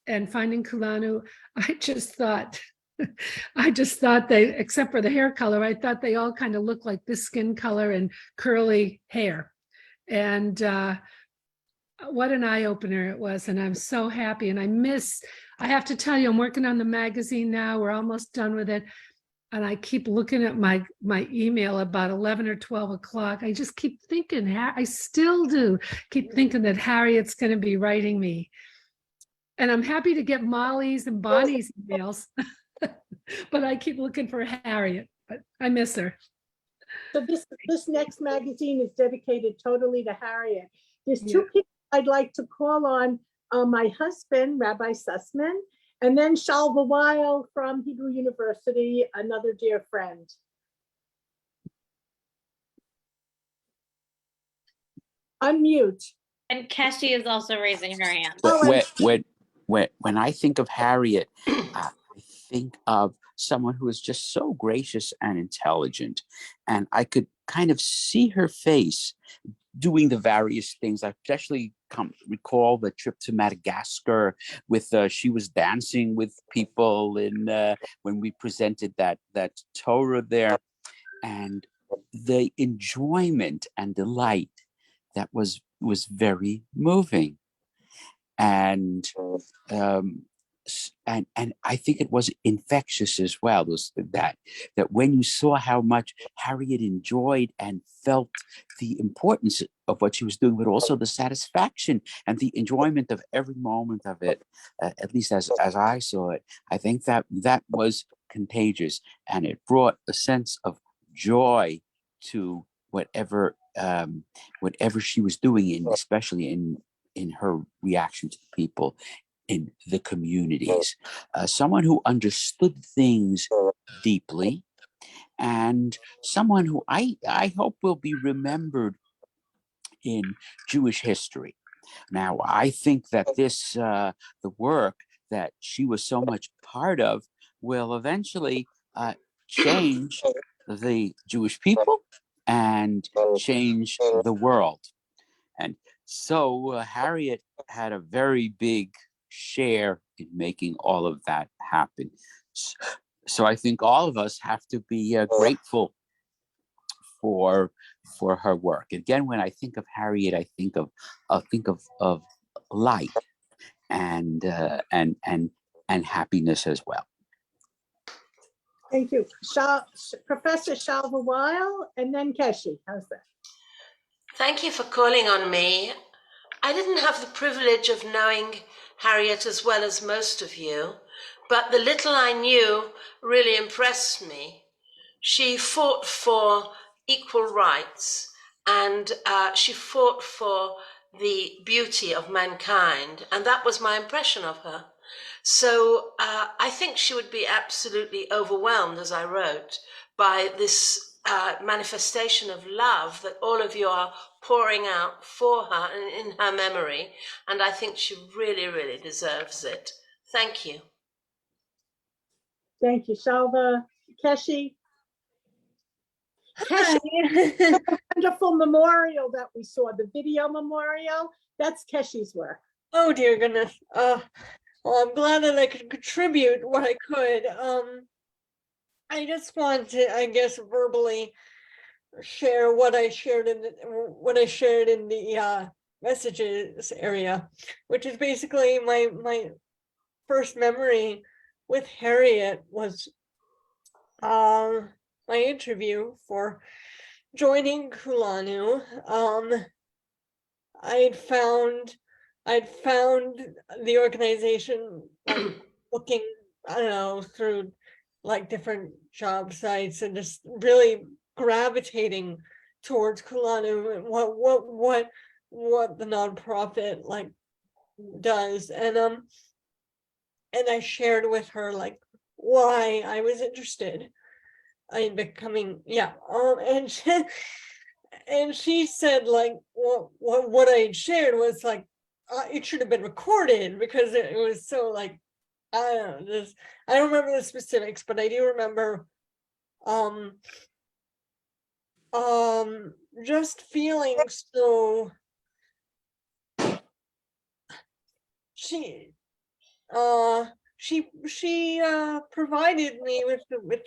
and finding Kulanu, I just thought they, except for the hair color, I thought they all kind of looked like this skin color and curly hair. And what an eye opener it was. And I'm so happy. And I have to tell you, I'm working on the magazine now. We're almost done with it. And I keep looking at my email about 11 or 12 o'clock. I just keep thinking, I still do keep thinking that Harriet's going to be writing me. And I'm happy to get Molly's and Bonnie's emails, but I keep looking for Harriet, but I miss her. So this next magazine is dedicated totally to Harriet. There's two people I'd like to call on, my husband, Rabbi Sussman, and then Shalva Weil from Hebrew University, another dear friend. Unmute. And Keshi is also raising her hand. Wait, when I think of Harriet, I think of someone who is just so gracious and intelligent. And I could kind of see her face doing the various things. I especially recall the trip to Madagascar with she was dancing with people in when we presented that Torah there, and the enjoyment and delight that was very moving. And and I think it was infectious as well. That when you saw how much Harriet enjoyed and felt the importance of what she was doing, but also the satisfaction and the enjoyment of every moment of it, at least as I saw it, I think that was contagious, and it brought a sense of joy to whatever she was doing, especially in her reaction to the people in the communities. Someone who understood things deeply, and someone who I hope will be remembered in Jewish history. Now, I think that the work that she was so much part of will eventually change the Jewish people and change the world. And so Harriet had a very big share in making all of that happen. So I think all of us have to be grateful for her work. Again, when I think of Harriet, I think of light and happiness as well. Thank you. Professor Shalva Weil, and then Keshi. How's that? Thank you for calling on me. I didn't have the privilege of knowing Harriet as well as most of you, but the little I knew really impressed me. She fought for equal rights, and she fought for the beauty of mankind, and that was my impression of her. So I think she would be absolutely overwhelmed, as I wrote, by this manifestation of love that all of you are pouring out for her and in her memory. And I think she really, really deserves it. Thank you. Thank you, Shalva. Keshi? Hi. Keshi, wonderful memorial that we saw, the video memorial, that's Keshi's work. Oh, dear goodness. Well, I'm glad that I could contribute what I could. I just want to, I guess, verbally share what I shared in the messages area, which is basically my first memory with Harriet was my interview for joining Kulanu. I'd found the organization looking, I don't know, through like different job sites and just really gravitating towards Kulanu and what the nonprofit like does, and I shared with her like why I was interested in becoming and she said like what I had shared was like it should have been recorded because it was so like I don't remember the specifics, but I do remember just feeling so she provided me with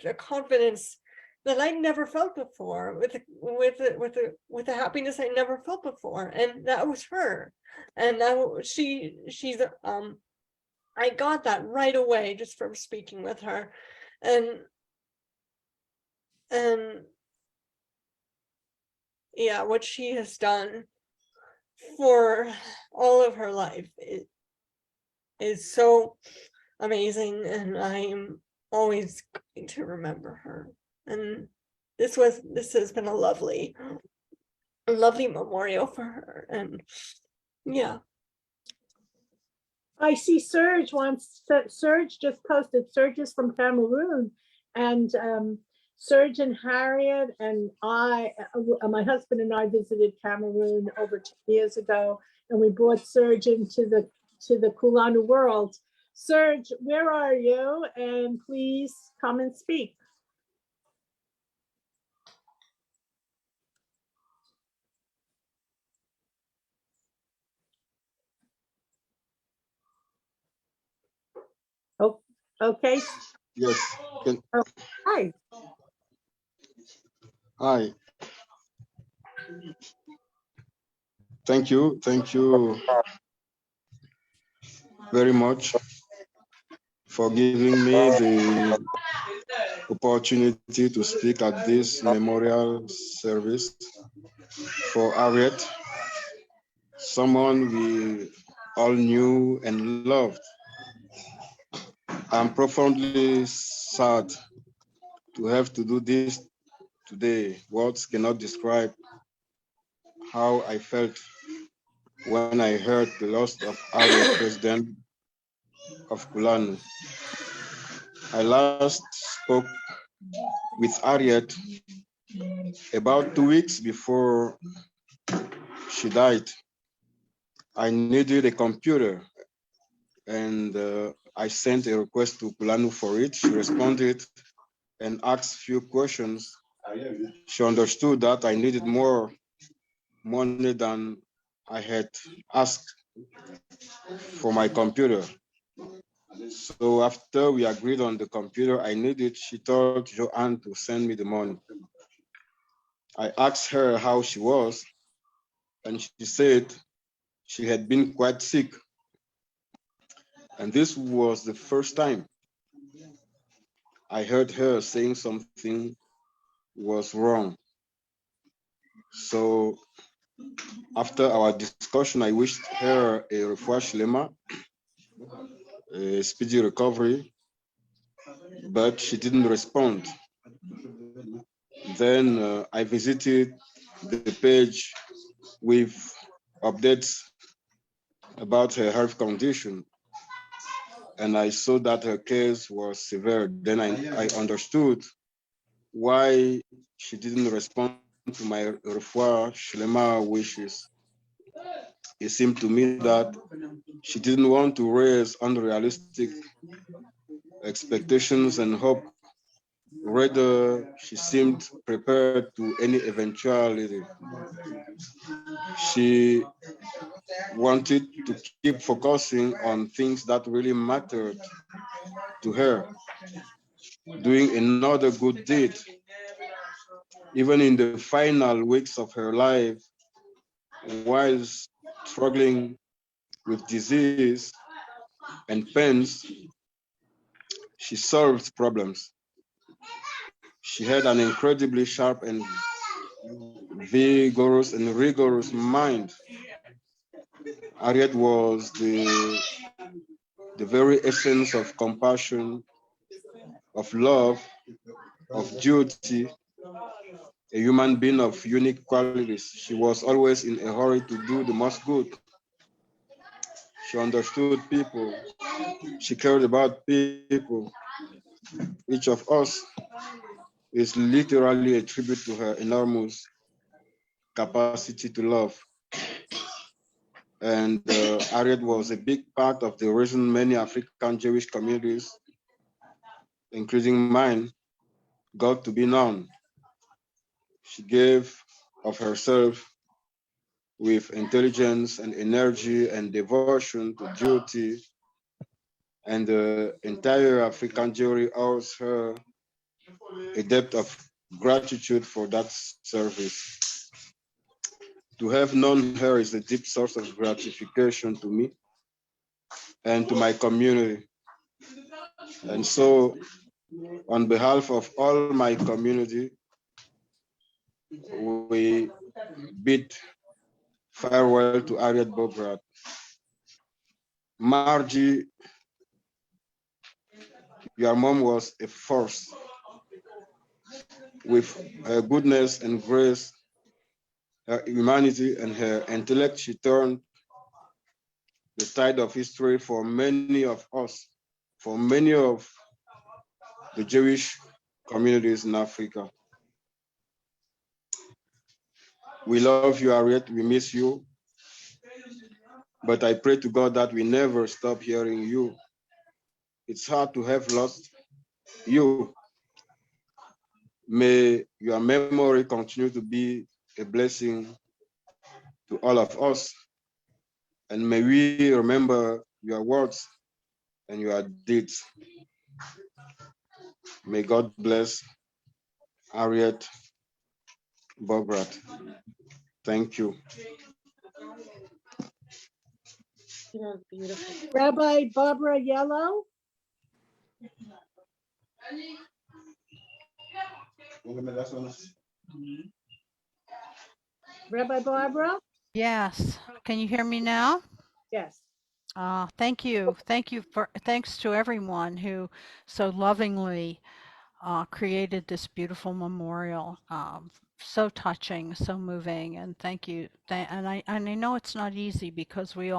a confidence that I never felt before, with the happiness I never felt before, and that was her, and she's I got that right away just from speaking with her, and yeah, what she has done for all of her life is so amazing, and I am always going to remember her. And this has been a lovely memorial for her, and yeah. I see Serge just posted. Serge is from Cameroon, and Serge and Harriet and my husband and I visited Cameroon over 2 years ago, and we brought Serge into to the Kulanu world. Serge, where are you? And please come and speak. Oh, okay. Yes. Oh, hi. Hi. Thank you. Thank you very much for giving me the opportunity to speak at this memorial service for Harriet, someone we all knew and loved. I'm profoundly sad to have to do this today. Words cannot describe how I felt when I heard the loss of Harriet, president of Kulanu. I last spoke with Harriet about 2 weeks before she died. I needed a computer and I sent a request to Kulanu for it. She responded and asked few questions. She understood that I needed more money than I had asked for my computer. So after we agreed on the computer I needed, she told Joanne to send me the money. I asked her how she was, and she said she had been quite sick. And this was the first time I heard her saying something was wrong. So after our discussion, I wished her a refuah shlema, a speedy recovery, but she didn't respond. Then I visited the page with updates about her health condition, and I saw that her case was severe. Then I understood why she didn't respond to my refuah shlema wishes. It seemed to me that she didn't want to raise unrealistic expectations and hope. Rather, she seemed prepared to any eventuality. She wanted to keep focusing on things that really mattered to her, doing another good deed. Even in the final weeks of her life, while struggling with disease and pains, she solved problems. She had an incredibly sharp and vigorous and rigorous mind. Harriet was the very essence of compassion, of love, of duty, a human being of unique qualities. She was always in a hurry to do the most good. She understood people. She cared about people. Each of us is literally a tribute to her enormous capacity to love. And Harriet was a big part of the reason many African Jewish communities, including mine, got to be known. She gave of herself with intelligence and energy and devotion to duty, and the entire African Jewry owes her a debt of gratitude for that service. To have known her is a deep source of gratification to me and to my community. And so, on behalf of all my community, we bid farewell to Harriet Bograd. Margie, your mom was a force. With her goodness and grace, her humanity and her intellect, she turned the tide of history for many of us, for many of the Jewish communities in Africa. We love you, Harriet. We miss you. but I pray to God that we never stop hearing you. It's hard to have lost you. May your memory continue to be a blessing to all of us. And may we remember your words and your deeds. May God bless Harriet Bograd. Thank you. Beautiful. Rabbi Barbara Yellow. Rabbi Barbara? Yes. Can you hear me now? Yes. Thank you. Thanks to everyone who so lovingly created this beautiful memorial. So touching, so moving, and thank you. And I know it's not easy because we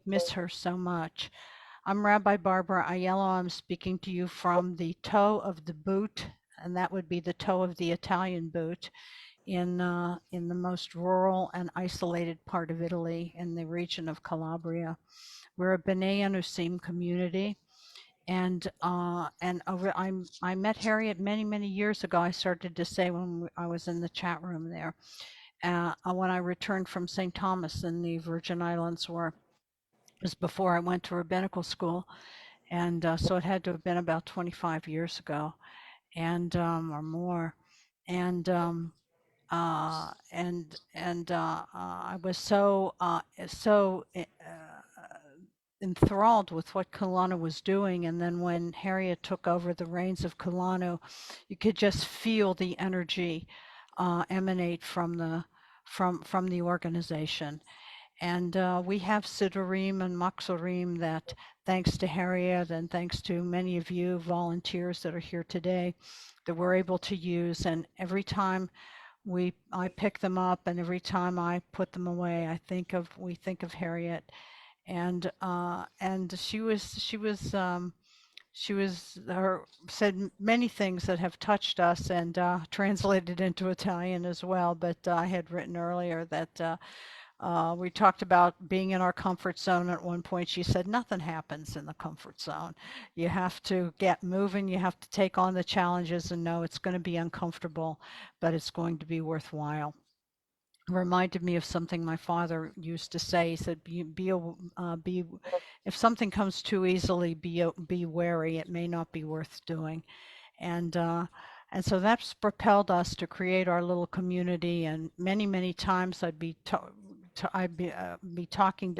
miss her so much. I'm Rabbi Barbara Aiello. I'm speaking to you from the toe of the boot, and that would be the toe of the Italian boot in the most rural and isolated part of Italy in the region of Calabria. We're a B'nai Anusim community. And I met Harriet many years ago. I started to say when I was in the chat room there, when I returned from St. Thomas in the Virgin Islands, where it was before I went to rabbinical school, and so it had to have been about 25 years ago, and or more, and I was so enthralled with what Kulanu was doing. And then when Harriet took over the reins of Kulanu, you could just feel the energy emanate from the organization. And we have Sidurim and Maksurim that, thanks to Harriet and thanks to many of you volunteers that are here today, that we're able to use. And every time I pick them up, and every time I put them away, we think of Harriet. And she said many things that have touched us, and translated into Italian as well. But I had written earlier that we talked about being in our comfort zone. At one point, she said, nothing happens in the comfort zone. You have to get moving. You have to take on the challenges and know it's going to be uncomfortable, but it's going to be worthwhile. Reminded me of something my father used to say. He said, if something comes too easily, be wary. It may not be worth doing. And so that's propelled us to create our little community. And many times I'd be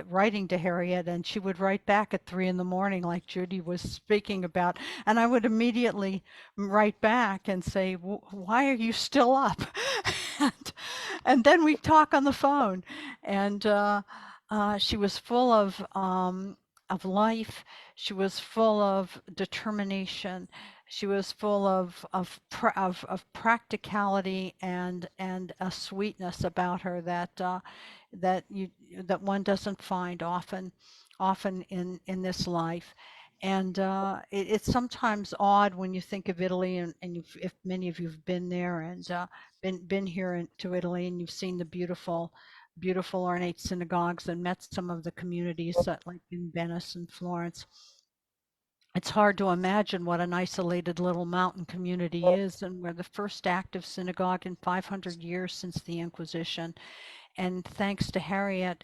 writing to Harriet, and she would write back at 3 a.m, like Judy was speaking about, and I would immediately write back and say, why are you still up? and then we'd talk on the phone. And she was full of life. She was full of determination. She was full of practicality and a sweetness about her that one doesn't find often in this life. And it's sometimes odd when you think of Italy, and if many of you have been there and been here to Italy, and you've seen the beautiful ornate synagogues and met some of the communities like in Venice and Florence. It's hard to imagine what an isolated little mountain community is, and we're the first active synagogue in 500 years since the Inquisition. And thanks to Harriet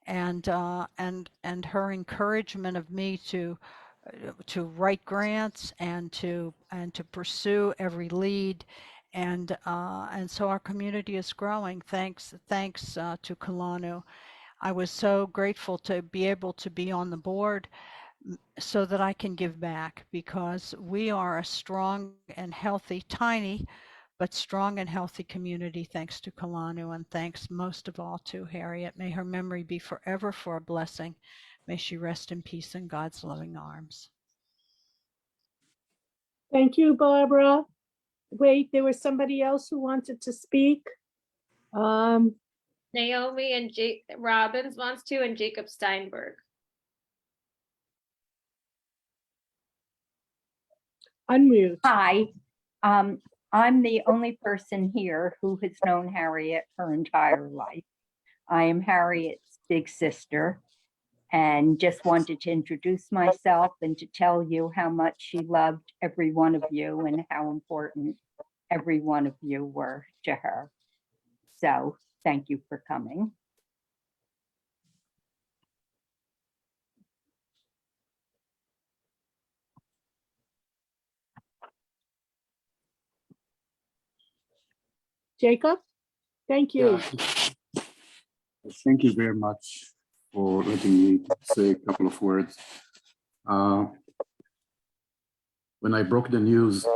and her encouragement of me to write grants and to pursue every lead, and so our community is growing thanks to Kulanu. I was so grateful to be able to be on the board so that I can give back, because we are a strong and healthy, tiny, but strong and healthy community thanks to Kulanu, and thanks most of all to Harriet. May her memory be forever for a blessing. May she rest in peace in God's loving arms. Thank you, Barbara. Wait, there was somebody else who wanted to speak. Naomi and Jake Robbins wants to, and Jacob Steinberg. Unmute. Hi, I'm the only person here who has known Harriet her entire life. I am Harriet's big sister, and just wanted to introduce myself and to tell you how much she loved every one of you and how important every one of you were to her. So thank you for coming. Jacob, thank you. Yeah. Thank you very much for letting me say a couple of words. When I broke the news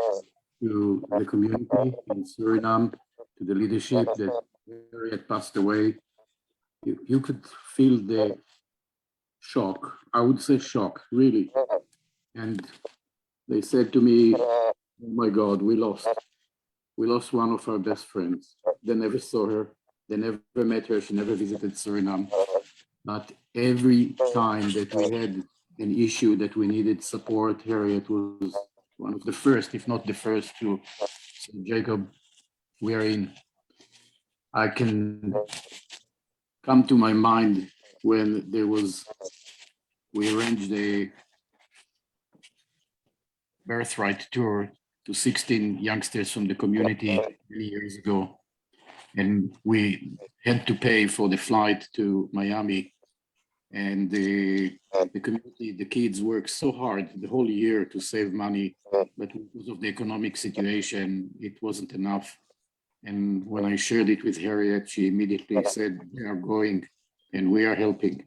to the community in Suriname, to the leadership that Harriet passed away, you could feel the shock. I would say shock, really. And they said to me, oh my God, we lost one of our best friends. They never saw her. They never met her. She never visited Suriname. But every time that we had an issue that we needed support, Harriet was one of the first, if not the first, to say, Jacob, we are in. I can come to my mind when we arranged a birthright tour to 16 youngsters from the community many years ago. And we had to pay for the flight to Miami. And the community, the kids worked so hard the whole year to save money, but because of the economic situation, it wasn't enough. And when I shared it with Harriet, she immediately said, we are going and we are helping.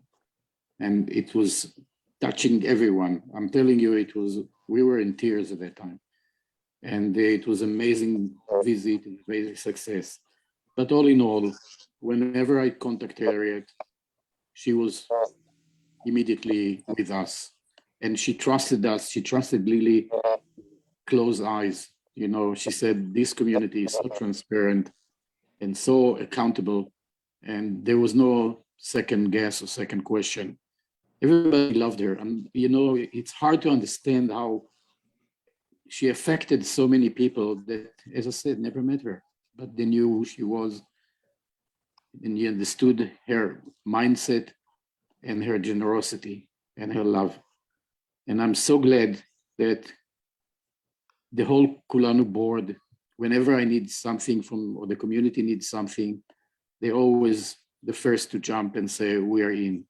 And it was touching everyone. I'm telling you, we were in tears at that time. And it was amazing visit and amazing success. But all in all, whenever I contact Harriet, she was immediately with us. And she trusted us. She trusted Lily, close eyes. You know, she said, this community is so transparent and so accountable. And there was no second guess or second question. Everybody loved her. And, you know, it's hard to understand how she affected so many people that, as I said, never met her, but they knew who she was. And you understood her mindset and her generosity and her love. And I'm so glad that the whole Kulanu board, whenever I need something from, or the community needs something, they're always the first to jump and say, we are in.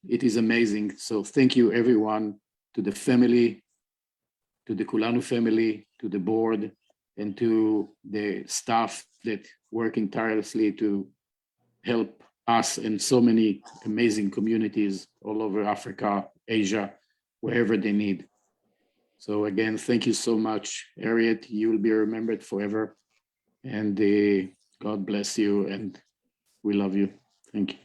It is amazing. So thank you everyone, to the family, to the Kulanu family, to the board, and to the staff that working tirelessly to help us and so many amazing communities all over Africa, Asia, wherever they need. So again, thank you so much, Harriet. You will be remembered forever. And God bless you, and we love you. Thank you.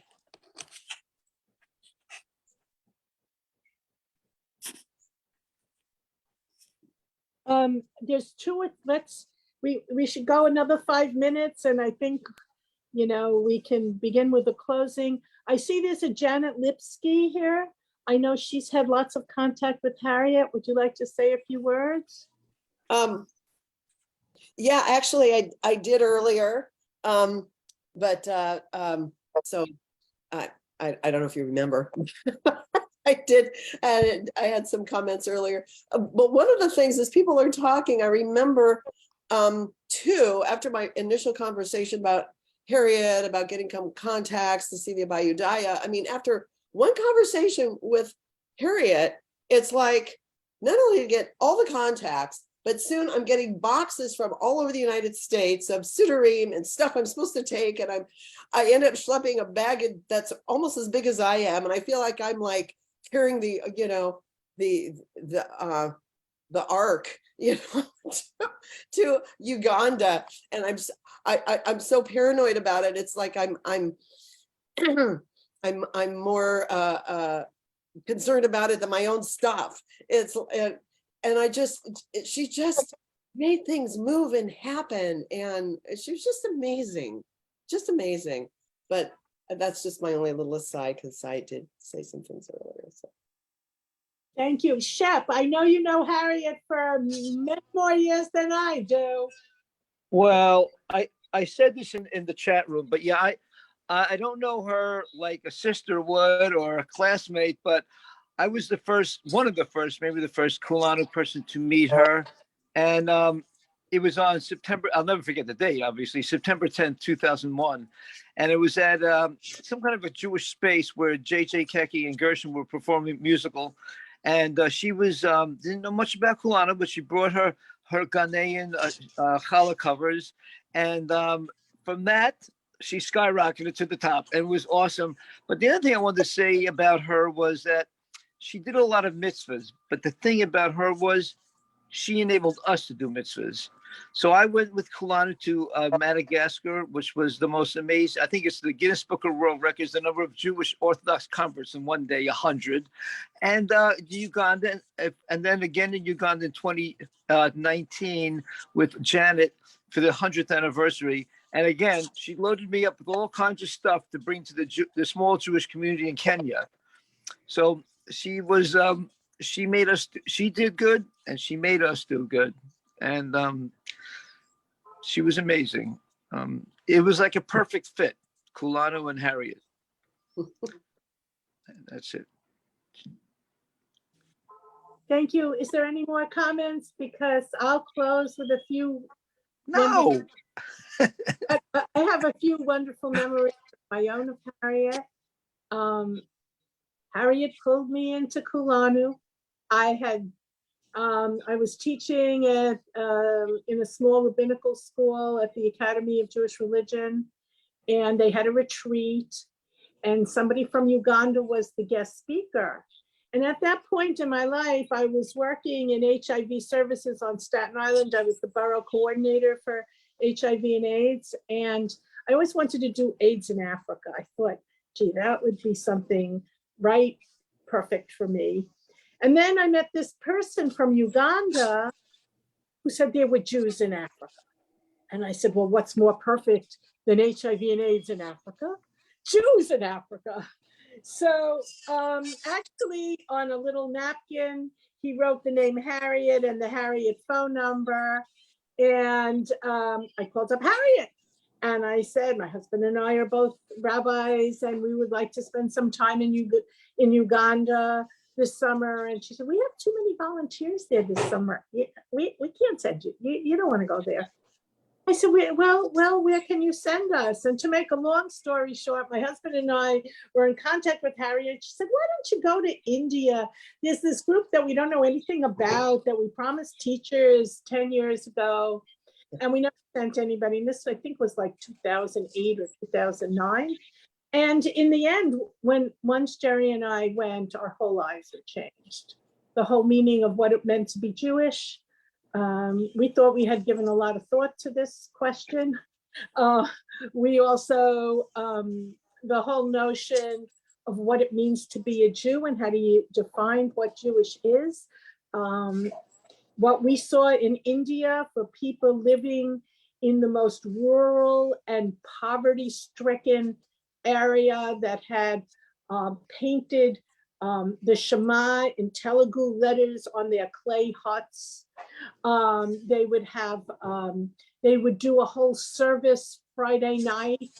There's we should go another 5 minutes, and I think, you know, we can begin with the closing. I see there's a Janet Lipsky here. I know she's had lots of contact with Harriet. Would you like to say a few words? Yeah, actually, I did earlier, but so I don't know if you remember. I did, and I had some comments earlier. But one of the things as people are talking, I remember too, after my initial conversation about Harriet, about getting contacts to see the Bayudaya. I mean, after one conversation with Harriet, it's like not only to get all the contacts, but soon I'm getting boxes from all over the United States of Sudarim and stuff I'm supposed to take. And I end up schlepping a bag that's almost as big as I am. And I feel like I'm like carrying the, you know, the ark, you know, to Uganda. And I'm so paranoid about it. It's like I'm more concerned about it than my own stuff. And she just made things move and happen. And she was just amazing. But that's just my only little aside, because I did say some things earlier. So. Thank you. Shep, I know you know Harriet for many more years than I do. Well, I said this in the chat room, but yeah, I don't know her like a sister would or a classmate, but I was one of the first, maybe the first Kulanu person to meet her. And it was on September, I'll never forget the date, obviously, September 10th, 2001. And it was at some kind of a Jewish space where J.J. Keki and Gershon were performing musical. And she didn't know much about Kulanu, but she brought her Ghanaian challah covers. And from that, she skyrocketed to the top and it was awesome. But the other thing I wanted to say about her was that she did a lot of mitzvahs. But the thing about her was she enabled us to do mitzvahs. So I went with Kulanu to Madagascar, which was the most amazing. I think it's the Guinness Book of World Records, the number of Jewish Orthodox converts in one day, 100. And Uganda, and then again in Uganda in 2019 with Janet for the 100th anniversary. And again, she loaded me up with all kinds of stuff to bring to the small Jewish community in Kenya. So she was, she did good and she made us do good. And she was amazing. It was like a perfect fit, Kulanu and Harriet. That's it. Thank you. Is there any more comments? Because I'll close with a few. No. I have a few wonderful memories of my own of Harriet. Harriet pulled me into Kulanu. I was teaching in a small rabbinical school at the Academy of Jewish Religion, and they had a retreat, and somebody from Uganda was the guest speaker. And at that point in my life, I was working in HIV services on Staten Island. I was the borough coordinator for HIV and AIDS, and I always wanted to do AIDS in Africa. I thought, gee, that would be something perfect for me. And then I met this person from Uganda who said there were Jews in Africa. And I said, well, what's more perfect than HIV and AIDS in Africa? Jews in Africa. So actually on a little napkin, he wrote the name Harriet and the Harriet phone number. And I called up Harriet. And I said, my husband and I are both rabbis and we would like to spend some time in Uganda this summer. And she said, we have too many volunteers there this summer. We can't send you. You don't want to go there. I said, well, where can you send us? And to make a long story short, my husband and I were in contact with Harriet. She said, why don't you go to India? There's this group that we don't know anything about that we promised teachers 10 years ago. And we never sent anybody. And this, I think, was like 2008 or 2009. And in the end, once Jerry and I went, our whole lives were changed. The whole meaning of what it meant to be Jewish. We thought we had given a lot of thought to this question. We also, the whole notion of what it means to be a Jew and how do you define what Jewish is. What we saw in India for people living in the most rural and poverty-stricken area that had painted the Shema in Telugu letters on their clay huts. They would do a whole service Friday night.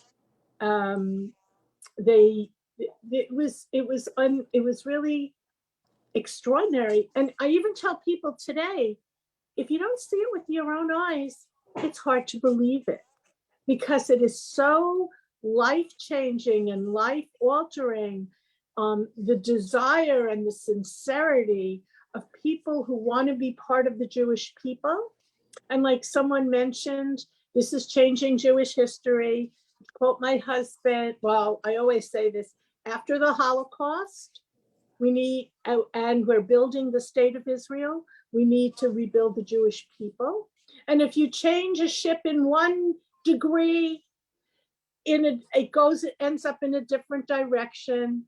It was really extraordinary. And I even tell people today, if you don't see it with your own eyes, it's hard to believe it because it is so life-changing and life-altering. The desire and the sincerity of people who want to be part of the Jewish people. And like someone mentioned, this is changing Jewish history. Quote my husband, well, I always say this, after the Holocaust, we need, and we're building the state of Israel, we need to rebuild the Jewish people. And if you change a ship in 1 degree, it ends up in a different direction.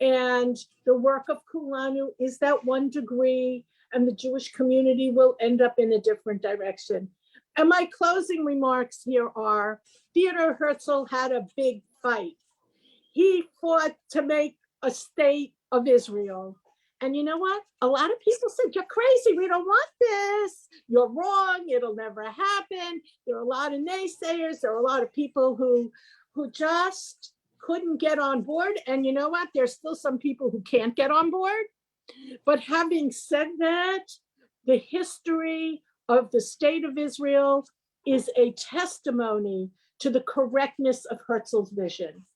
And the work of Kulanu is that 1 degree, and the Jewish community will end up in a different direction. And my closing remarks here are, Theodor Herzl had a big fight. He fought to make a state of Israel. And you know what? A lot of people said, you're crazy, we don't want this. You're wrong, it'll never happen. There are a lot of naysayers. There are a lot of people who just couldn't get on board. And you know what? There's still some people who can't get on board. But having said that, the history of the state of Israel is a testimony to the correctness of Herzl's vision.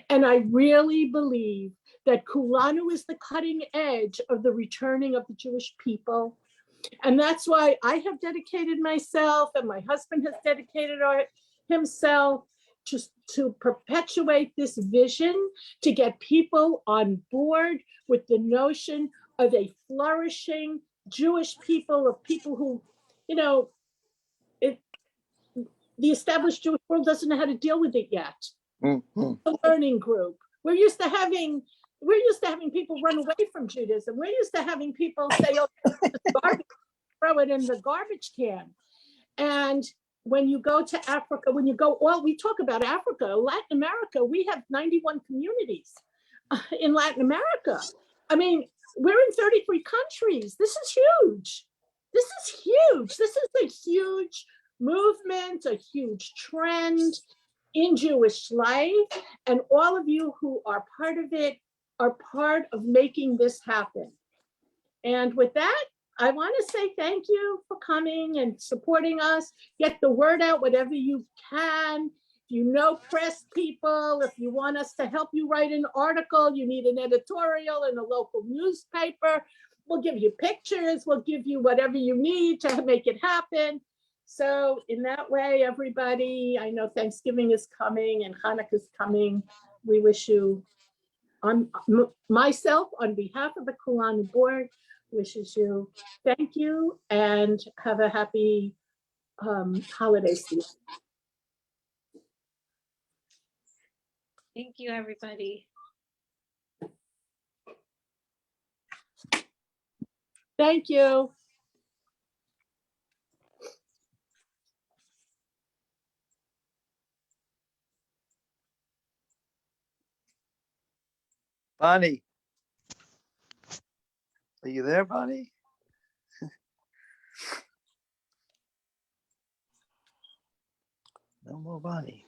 And I really believe that Kulanu is the cutting edge of the returning of the Jewish people. And that's why I have dedicated myself, and my husband has dedicated himself to perpetuate this vision, to get people on board with the notion of a flourishing Jewish people, of people who, you know, the established Jewish world doesn't know how to deal with it yet. A learning group. We're used to having people run away from Judaism. We're used to having people say, "Oh, garbage, throw it in the garbage can." And when you go to Africa, we talk about Africa, Latin America, we have 91 communities in Latin America. I mean, we're in 33 countries. This is huge. This is huge. This is a huge movement, a huge trend in Jewish life. And all of you who are part of it are part of making this happen. And with that, I want to say thank you for coming and supporting us. Get the word out whatever you can. If you know press people, if you want us to help you write an article, you need an editorial in a local newspaper, we'll give you pictures, we'll give you whatever you need to make it happen. So in that way, everybody, I know Thanksgiving is coming and Hanukkah is coming. We wish you, myself, on behalf of the Kulanu board, wishes you thank you and have a happy holiday season. Thank you, everybody. Thank you. Bonnie. Are you there, Bonnie? No more Bonnie.